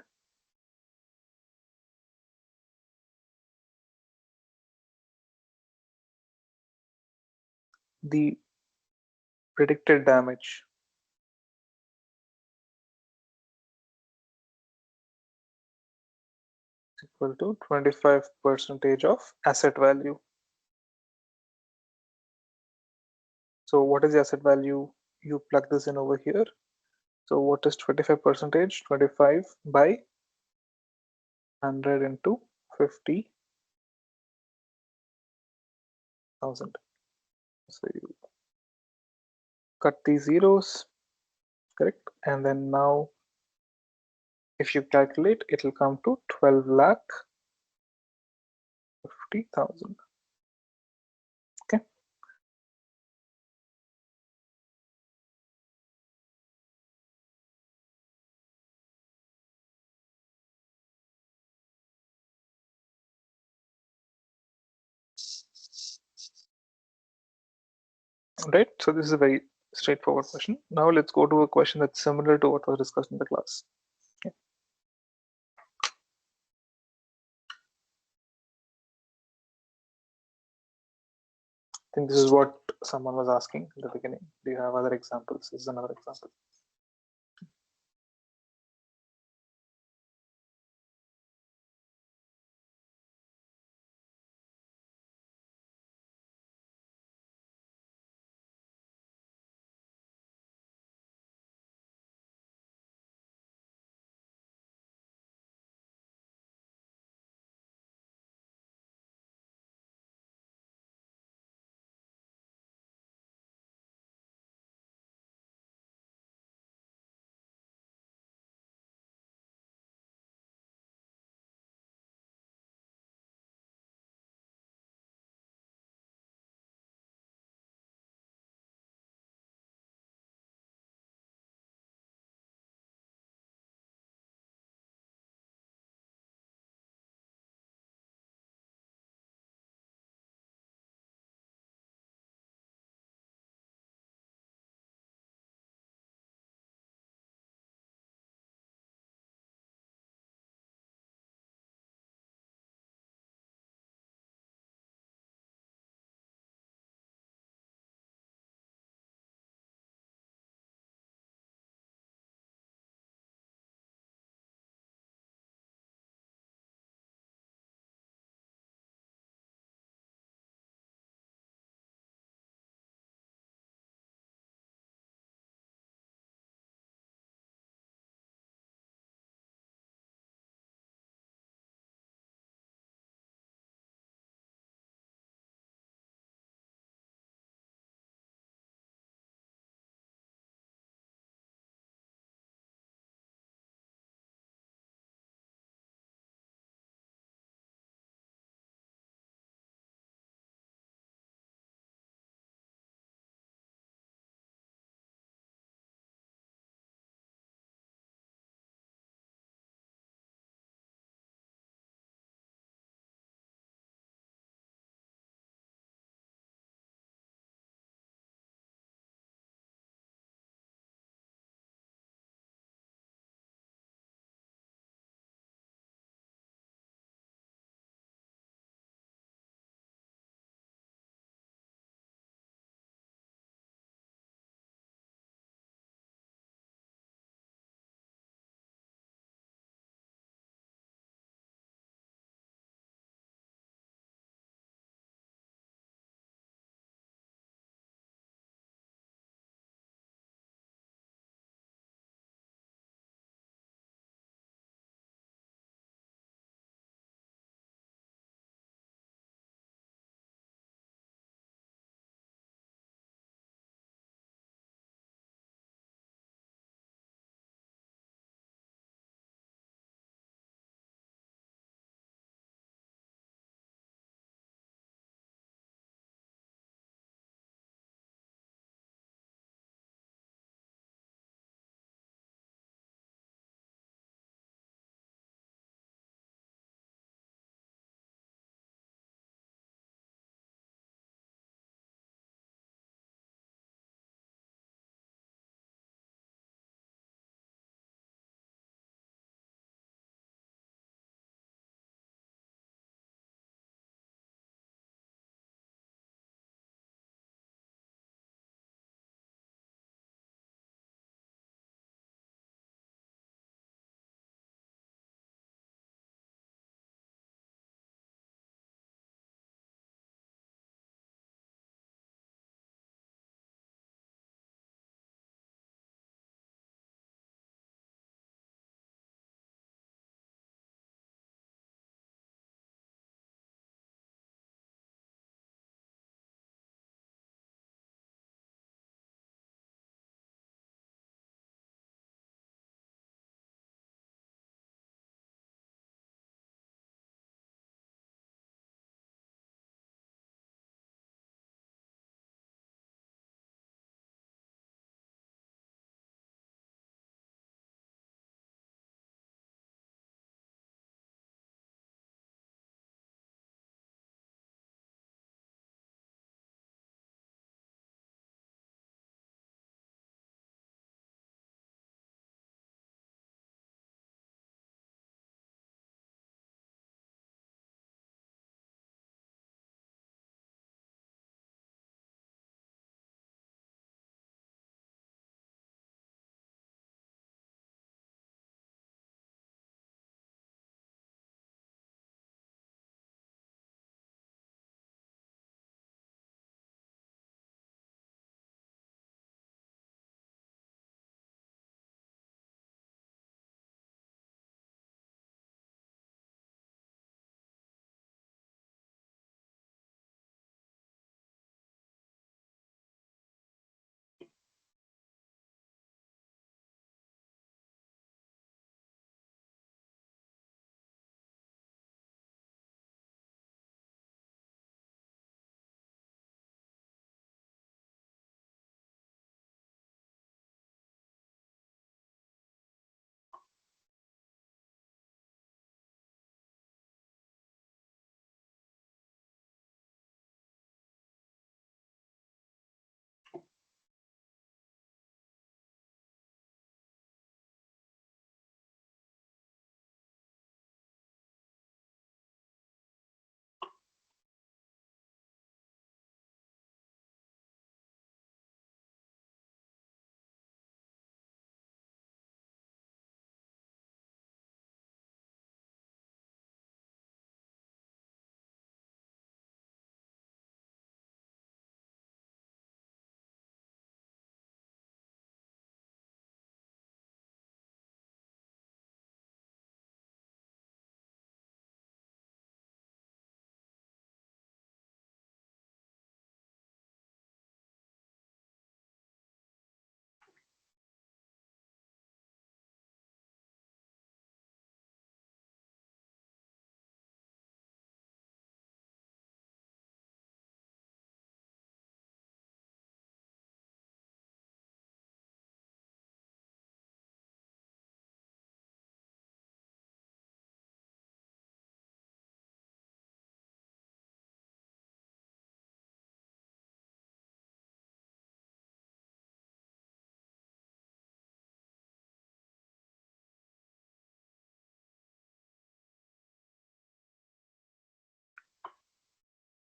[SPEAKER 1] the predicted damage equal to 25% of asset value. So what is the asset value? You plug this in over here. So what is 25%? 25 by 100 into 50,000. So you cut these zeros, correct? And then now if you calculate, it will come to 12,50,000. Okay. Right. So this is a very straightforward question. Now let's go to a question that's similar to what was discussed in the class. Okay. I think this is what someone was asking in the beginning. Do you have other examples? This is another example.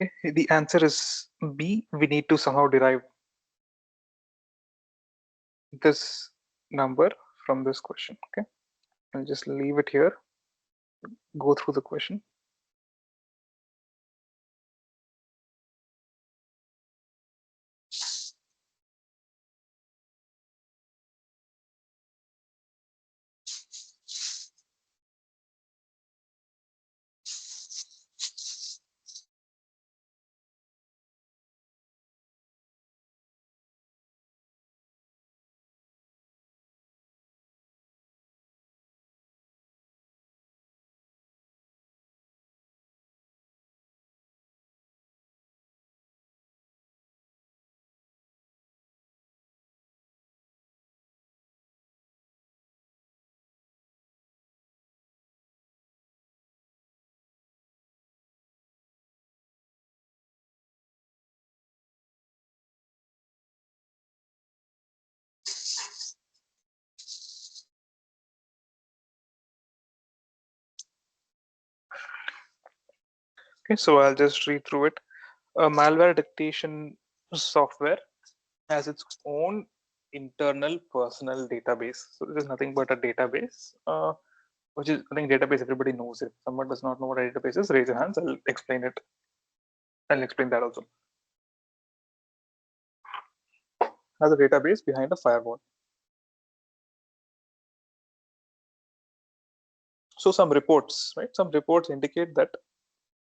[SPEAKER 1] Okay, the answer is B. We need to somehow derive this number from this question. Okay, I'll just leave it here, go through the question. Okay, so I'll just read through it. A malware detection software has its own internal personal database. So this is nothing but a database, which is, I think, database everybody knows it. Someone does not know what a database is, raise your hands. I'll explain it. I'll explain that also. Has a database behind a firewall. So some reports, right? Some reports indicate that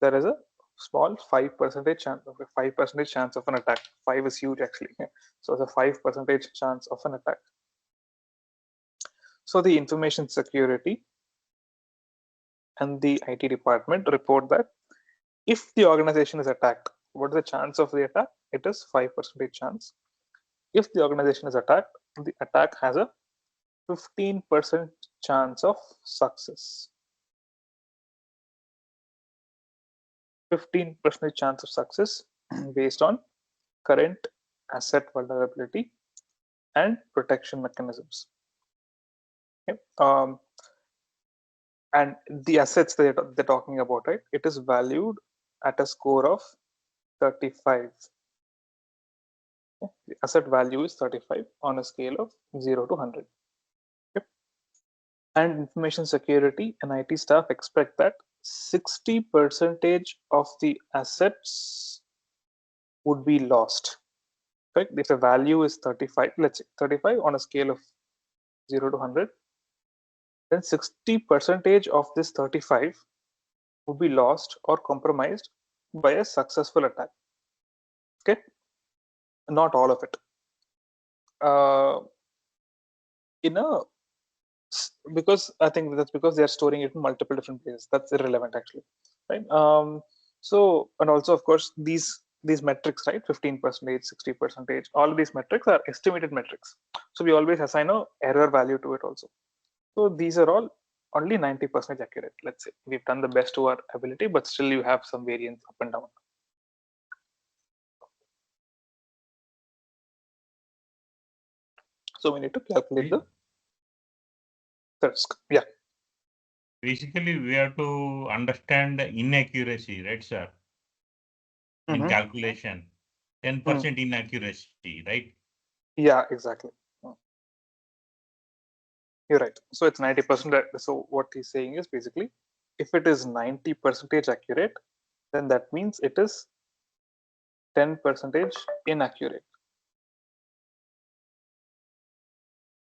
[SPEAKER 1] there is a small 5% chance of a 5% chance of an attack. 5 is huge actually. So it's a 5% chance of an attack. So the information security and the IT department report that if the organization is attacked, what is the chance of the attack? It is 5% chance. If the organization is attacked, the attack has a 15% chance of success. 15% chance of success based on current asset vulnerability and protection mechanisms. Okay. And the assets that they're talking about, right? It is valued at a score of 35. Okay. The asset value is 35 on a scale of 0 to 100. Okay. And information security and IT staff expect that 60% of the assets would be lost. Right? If the value is 35, let's say 35 on a scale of 0 to 100, then 60% of this 35 would be lost or compromised by a successful attack. Okay, not all of it. In a Because I think that's because they are storing it in multiple different places. That's irrelevant actually, right? So, and also of course these metrics, right? 15%, 60%, all of these metrics are estimated metrics. So we always assign a error value to it also. So these are all only 90% accurate. Let's say we've done the best to our ability, but still you have some variance up and down. So we need to calculate the risk. Yeah.
[SPEAKER 4] Basically, we have to understand the inaccuracy, right, sir? In calculation, 10% inaccuracy, right?
[SPEAKER 1] Yeah, exactly. You're right. So it's 90%. So what he's saying is basically, if it is 90% accurate, then that means it is 10% inaccurate.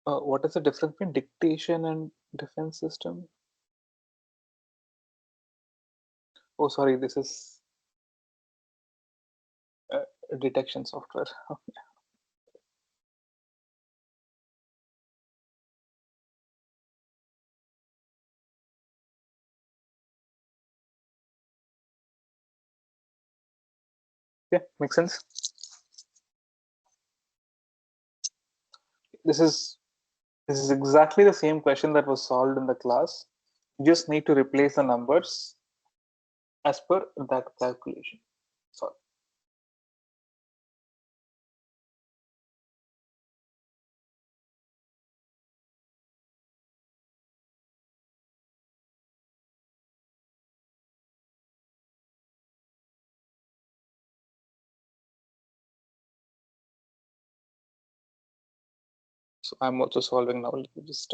[SPEAKER 1] What is the difference between dictation and defense system? Oh, sorry, this is detection software. Yeah, makes sense. This is exactly the same question that was solved in the class. You just need to replace the numbers as per that calculation. Sorry. So I'm also solving now. Let me just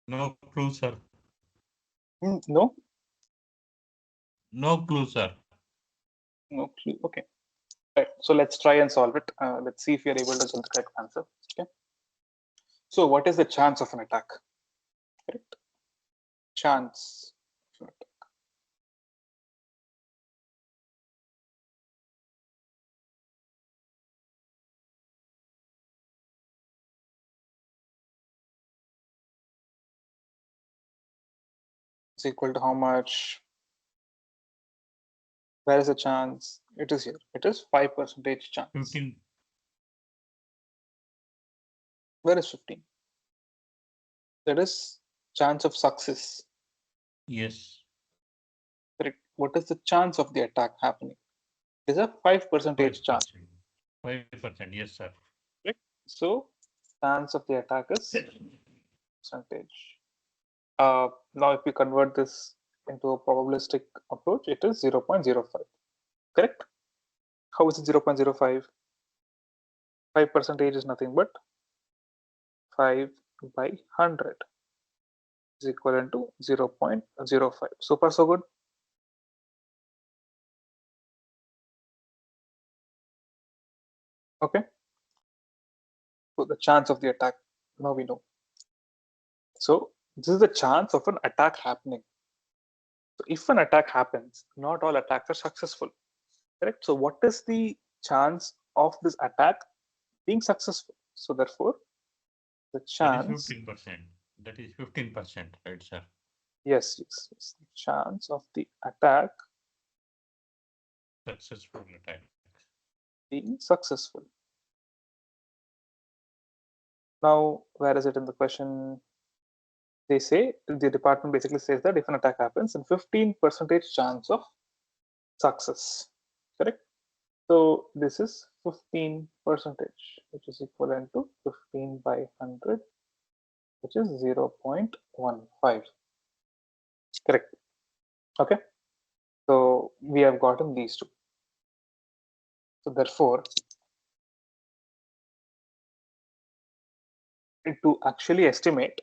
[SPEAKER 4] No clue, sir.
[SPEAKER 1] no,
[SPEAKER 4] No clue, sir.
[SPEAKER 1] no clue. Okay. Right. So let's try and solve it. Let's see if we are able to get the correct answer. Okay. So what is the chance of an attack? Correct. Chance of an attack is equal to how much? Where is the chance? It is here. It is 5% chance.
[SPEAKER 4] 15.
[SPEAKER 1] Where is 15? That is chance of success.
[SPEAKER 4] Yes.
[SPEAKER 1] Correct. What is the chance of the attack happening? It is a 5% chance.
[SPEAKER 4] 5%. Yes, sir.
[SPEAKER 1] Correct. So chance of the attack is percentage. Now if we convert this into a probabilistic approach, it is 0.05. Correct? How is it 0.05? 5% is nothing but 5 by 100 is equivalent to 0.05. So far so good. Okay. So the chance of the attack, now we know. So this is the chance of an attack happening. So if an attack happens, not all attacks are successful. Correct? So what is the chance of this attack being successful? So therefore, the
[SPEAKER 4] That is
[SPEAKER 1] chance,
[SPEAKER 4] 15%. That is 15%, right, sir?
[SPEAKER 1] yes, the chance of the attack
[SPEAKER 4] Successful attack.
[SPEAKER 1] being successful. Now, where is it in the question? They say the department basically says that if an attack happens, then 15% chance of success. Correct? So this is 15%, which is equivalent to 15 by 100, which is 0.15. Correct. Okay. So we have gotten these two. So therefore, to actually estimate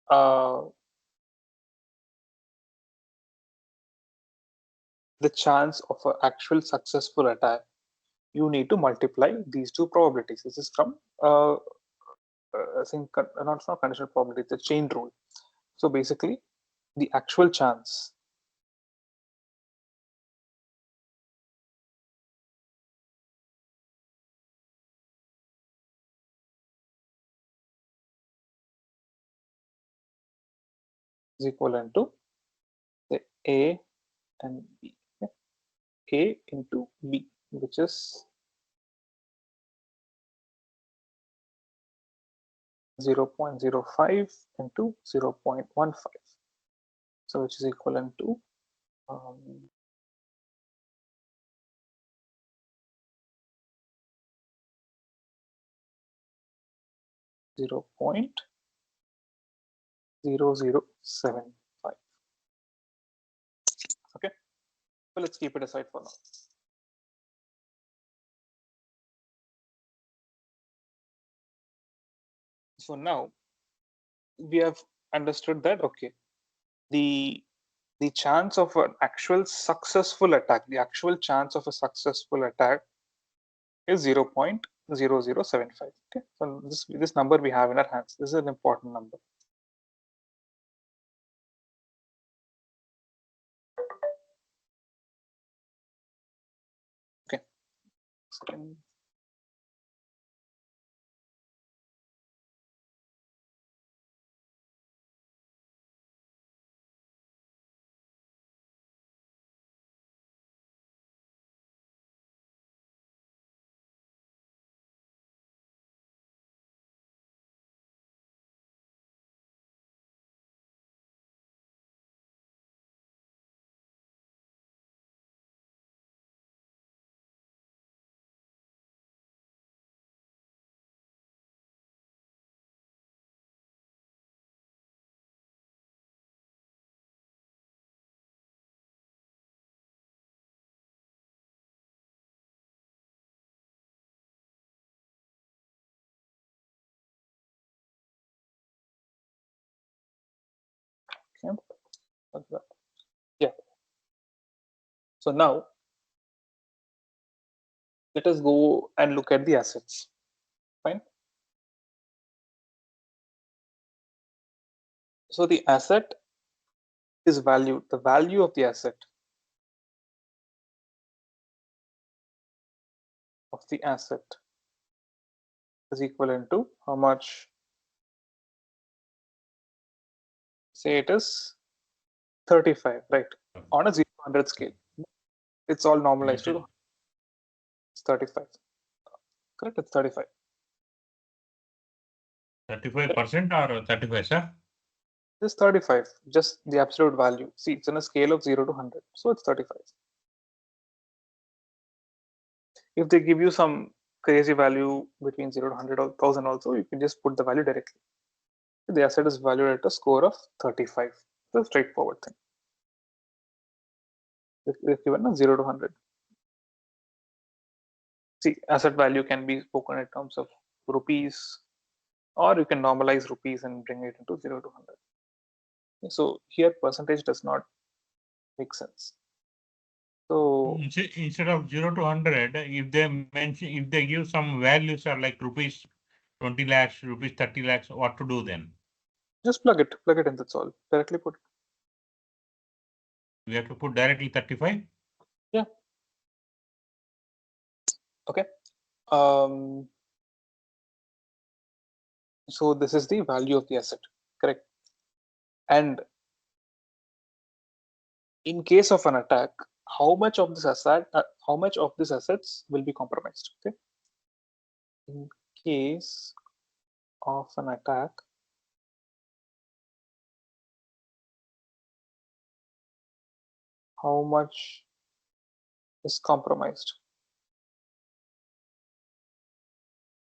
[SPEAKER 1] the chance of an actual successful attack, you need to multiply these two probabilities. This is from I think not conditional probability, it's a chain rule. So basically, the actual chance is equivalent to say A and B. Okay? A into B, which is 0.05 into 0.15. So which is equivalent to 0.0075. Okay, so let's keep it aside for now. So now we have understood that okay, the chance of an actual successful attack, the actual chance of a successful attack is 0.0075. Okay, so this number we have in our hands. This is an important number. Okay. Okay. Like that. Yeah. So now let us go and look at the assets. Fine. So the asset is valued. The value of the asset is equivalent to how much? Say it is 35, right? On a 0 to 100 scale. It's all normalized to it's 35. Correct? It's 35.
[SPEAKER 4] 35% or 35, sir?
[SPEAKER 1] It's 35, just the absolute value. See, it's on a scale of 0 to 100. So it's 35. If they give you some crazy value between 0 to 100 or 1000 also, you can just put the value directly. The asset is valued at a score of 35. It's a straightforward thing. If given a 0 to 100. See, asset value can be spoken in terms of rupees, or you can normalize rupees and bring it into 0 to 100. So here percentage does not make sense. So
[SPEAKER 4] Instead of 0 to 100, if they give some values are like rupees 20 lakhs, rupees 30 lakhs, what to do then?
[SPEAKER 1] just plug it in, that's all. Directly put it.
[SPEAKER 4] We have to put directly 35?
[SPEAKER 1] Yeah. Okay. So this is the value of the asset, correct? And in case of an attack, how much of this assets will be compromised? Okay. In case of an attack, how much is compromised?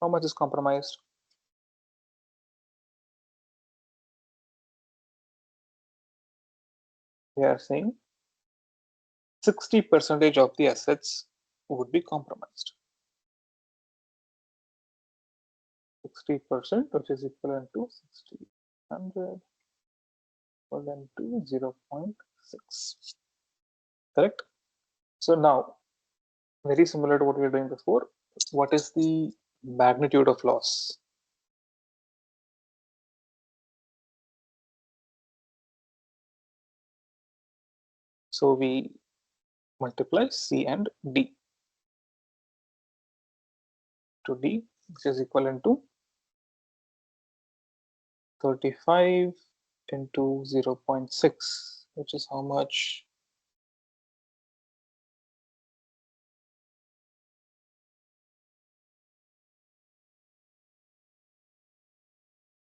[SPEAKER 1] How much is compromised? We are saying 60% of the assets would be compromised. 60%, which is equivalent to 60, 100, equivalent to 0.6. Correct? So now, very similar to what we were doing before, what is the magnitude of loss? So we multiply C and D to D, which is equivalent to 35 into 0.6, which is how much?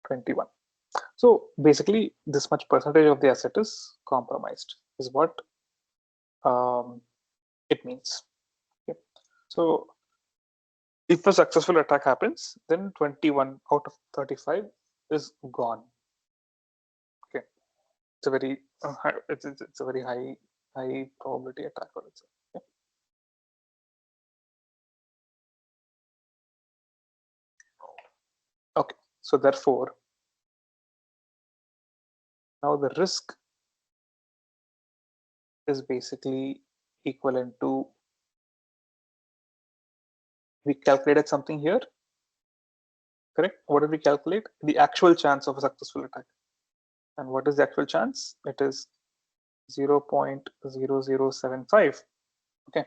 [SPEAKER 1] $21. So basically, this much percentage of the asset is compromised, is what it means. Okay. So if a successful attack happens, then 21 out of 35 is gone. Okay, it's a very it's a very high probability attack, I would say. Okay. Okay, so therefore, now the risk is basically equivalent to, we calculated something here, correct? What did we calculate? The actual chance of a successful attack. And what is the actual chance? It is 0.0075. Okay,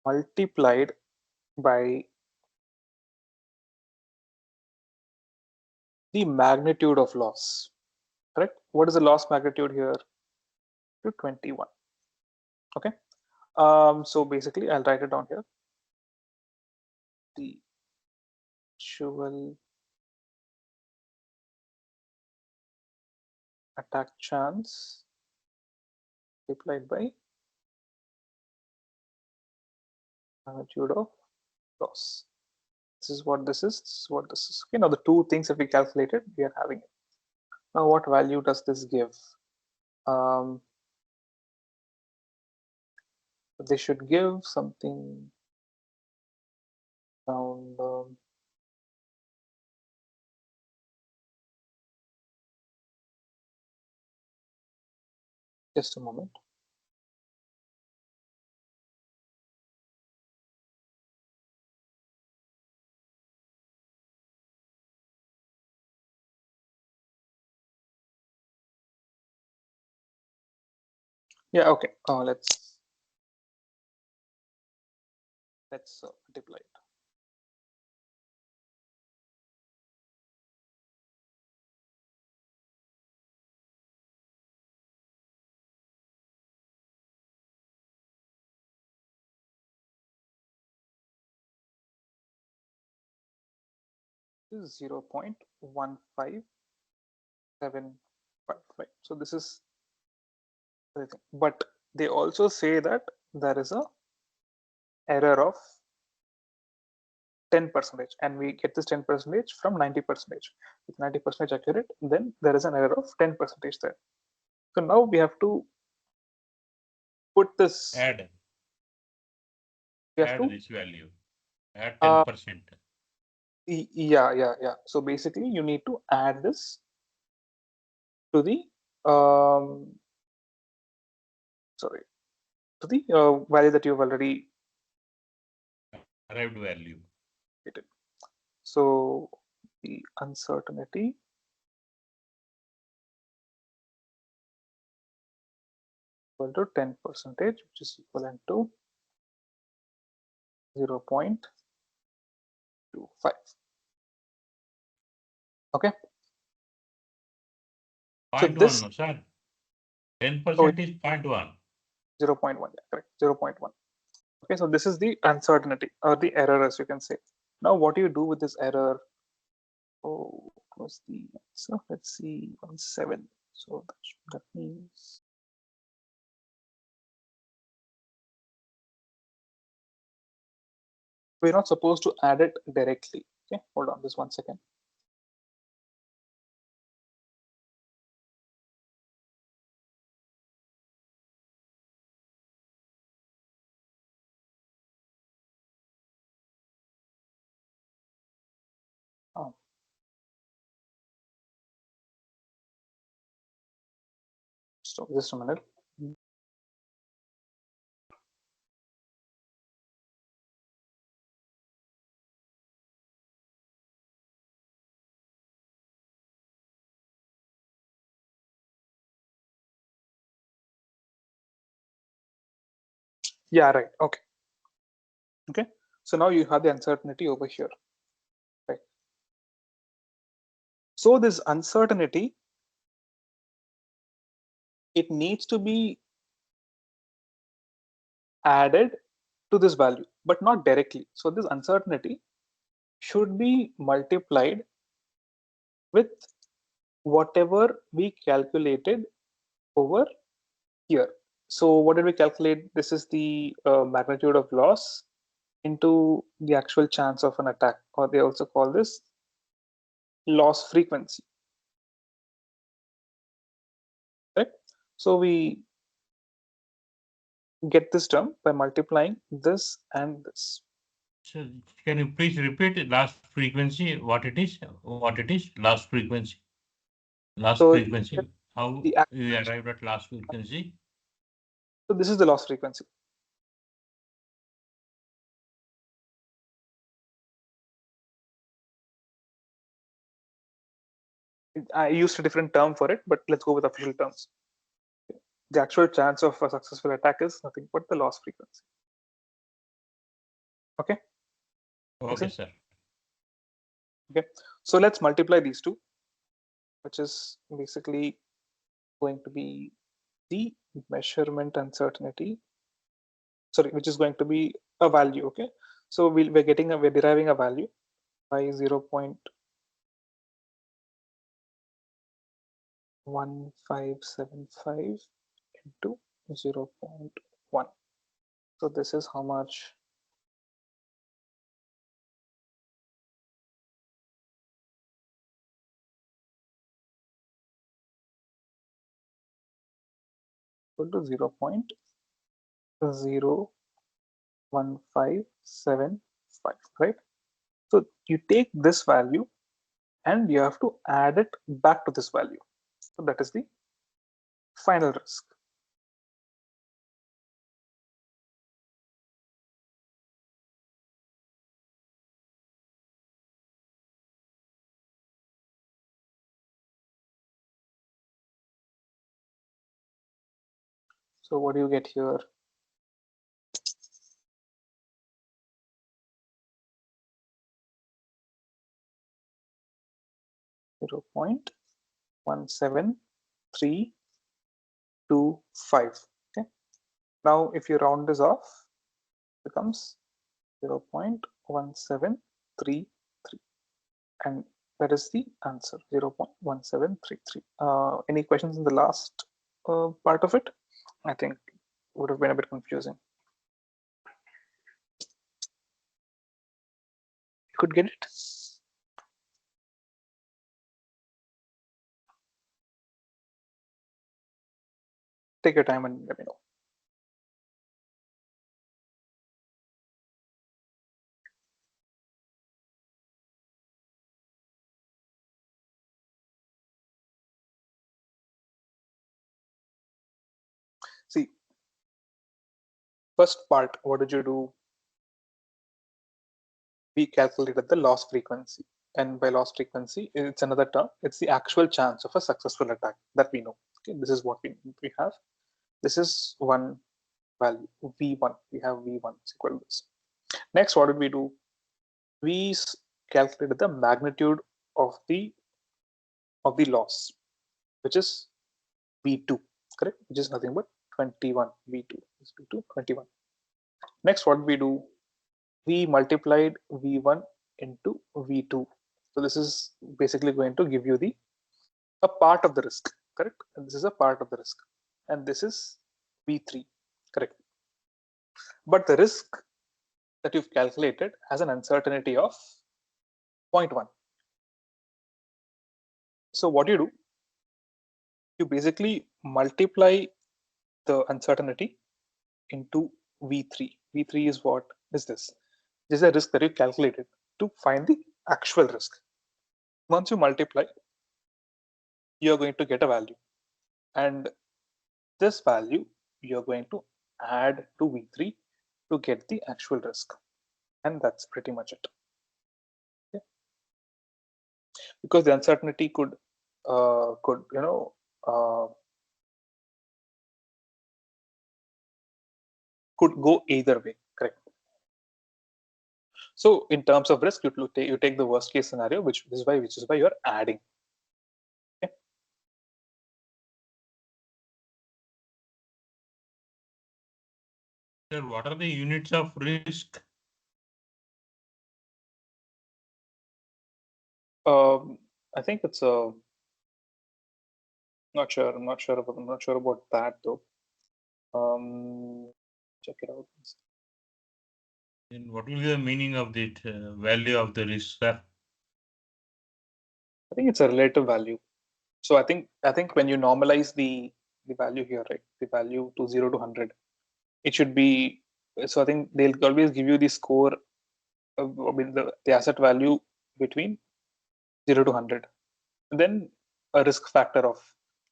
[SPEAKER 1] multiplied by the magnitude of loss. Correct? What is the loss magnitude here? To 21. Okay. So basically, I'll write it down here. The actual attack chance multiplied by magnitude of loss. This is what this is. This is what this is. Okay. Now the two things that we calculated, we are having it. Now, what value does this give? They should give something around Just a moment. Yeah, okay. Let's multiply it. This is 0.15755. So this is everything. But they also say that there is a error of 10%, and we get this 10% from 90%. If 90% accurate, then there is an error of 10% there. So now we have to put this.
[SPEAKER 4] Add
[SPEAKER 1] We have to
[SPEAKER 4] this value. Add
[SPEAKER 1] uh,
[SPEAKER 4] 10%.
[SPEAKER 1] yeah. So basically, you need to add this to the um, sorry, to the value that you've already
[SPEAKER 4] Arrived value.
[SPEAKER 1] created. So the uncertainty equal to 10%, which is equivalent to 0.25. Okay. So
[SPEAKER 4] 0.1,
[SPEAKER 1] this
[SPEAKER 4] no, sir. 10%
[SPEAKER 1] oh,
[SPEAKER 4] is 0.1.
[SPEAKER 1] 0.1, yeah, correct, 0.1. Okay, so this is the uncertainty or the error, as you can say. Now, what do you do with this error? Oh, what was the answer? Let's see, 17. So that means we're not supposed to add it directly. Okay, hold on, just 1 second. Oh, so just a minute. Yeah, right. Okay. Okay. So now you have the uncertainty over here. Right. So this uncertainty, it needs to be added to this value, but not directly. So this uncertainty should be multiplied with whatever we calculated over here. So what did we calculate? This is the magnitude of loss into the actual chance of an attack, or they also call this loss frequency. Right? So we get this term by multiplying this and this.
[SPEAKER 4] So can you please repeat last frequency, what it is? What it is? Last frequency. Last
[SPEAKER 1] So
[SPEAKER 4] frequency. How
[SPEAKER 1] the
[SPEAKER 4] you arrived at last frequency?
[SPEAKER 1] so this is the loss frequency. I used a different term for it, but let's go with official terms. The actual chance of a successful attack is nothing but the loss frequency. Okay.
[SPEAKER 4] Okay, sir.
[SPEAKER 1] Okay. So let's multiply these two, which is basically going to be the measurement uncertainty. Sorry, which is going to be a value. Okay. So we're deriving a value by 0.1575 into 0.1. So this is how much? Equal to 0.01575, right? So you take this value and you have to add it back to this value. So that is the final risk. So what do you get here? Zero point 17325. Okay. Now if you round this off, it becomes 0.1733, and that is the answer, 0.1733. Any questions in the last part of it? I think would have been a bit confusing. You could get it. Take your time and let me know. See, first part, what did you do? We calculated the loss frequency. And by loss frequency, it's another term. It's the actual chance of a successful attack that we know. Okay, this is what we have. This is one value, V1. We have V1 is equal to this. Next, what did we do? We calculated the magnitude of the loss, which is V2, correct? Which is nothing but 21. V2 is V2, 21. Next, what we do? We multiplied V1 into V2. So this is basically going to give you a part of the risk, correct? And this is a part of the risk. And this is V3, correct? But the risk that you've calculated has an uncertainty of 0.1. So what you do? You basically multiply the uncertainty into V3. V3 is what is this? This is a risk that you calculated to find the actual risk. Once you multiply, you're going to get a value. And this value, you're going to add to V3 to get the actual risk. And that's pretty much it. Okay. Because the uncertainty could go either way, correct? So in terms of risk, you take the worst case scenario, which is why you're adding. Okay.
[SPEAKER 4] Sir, what are the units of risk?
[SPEAKER 1] I think it's a not sure. I'm not sure about that though. Check it out.
[SPEAKER 4] Then what will be the meaning of the value of the risk, sir?
[SPEAKER 1] I think it's a relative value. So I think when you normalize the value here, right, the value to 0 to 100, it should be. So I think they'll always give you the score, I mean the asset value between 0 to 100, and then a risk factor of,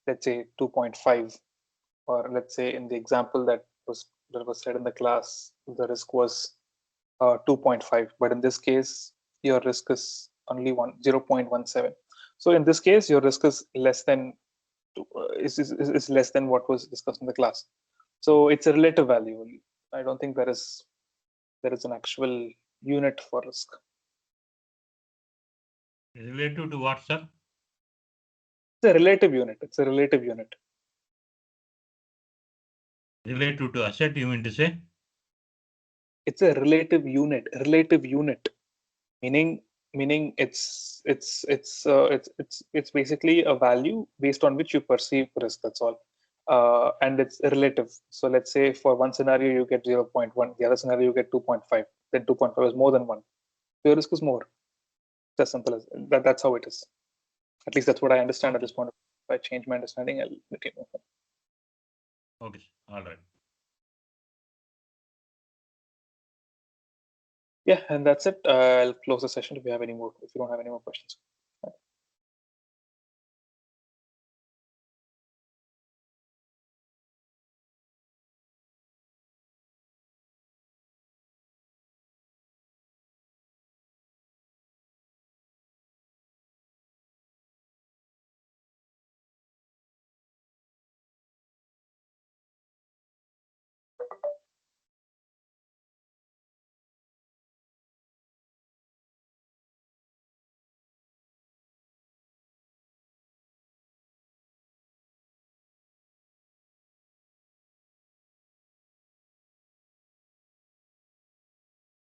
[SPEAKER 1] let's say, 2.5, or let's say in the example that was said in the class, the risk was 2.5, but in this case your risk is only 0.17. So in this case your risk is less than is less than what was discussed in the class. So it's a relative value. I don't think there is an actual unit for risk.
[SPEAKER 4] Relative to what, sir?
[SPEAKER 1] It's a relative unit. It's a relative unit.
[SPEAKER 4] Relative to asset, you mean to say?
[SPEAKER 1] It's a relative unit. Relative unit, meaning it's basically a value based on which you perceive risk. That's all. And it's relative. So let's say for one scenario you get 0.1, the other scenario you get 2.5. Then 2.5 is more than 1. Your risk is more. It's as simple as that. That's how it is. At least that's what I understand at this point. If I change my understanding, I'll let you know.
[SPEAKER 4] Okay, all right.
[SPEAKER 1] Yeah, and that's it. I'll close the session if you don't have any more questions.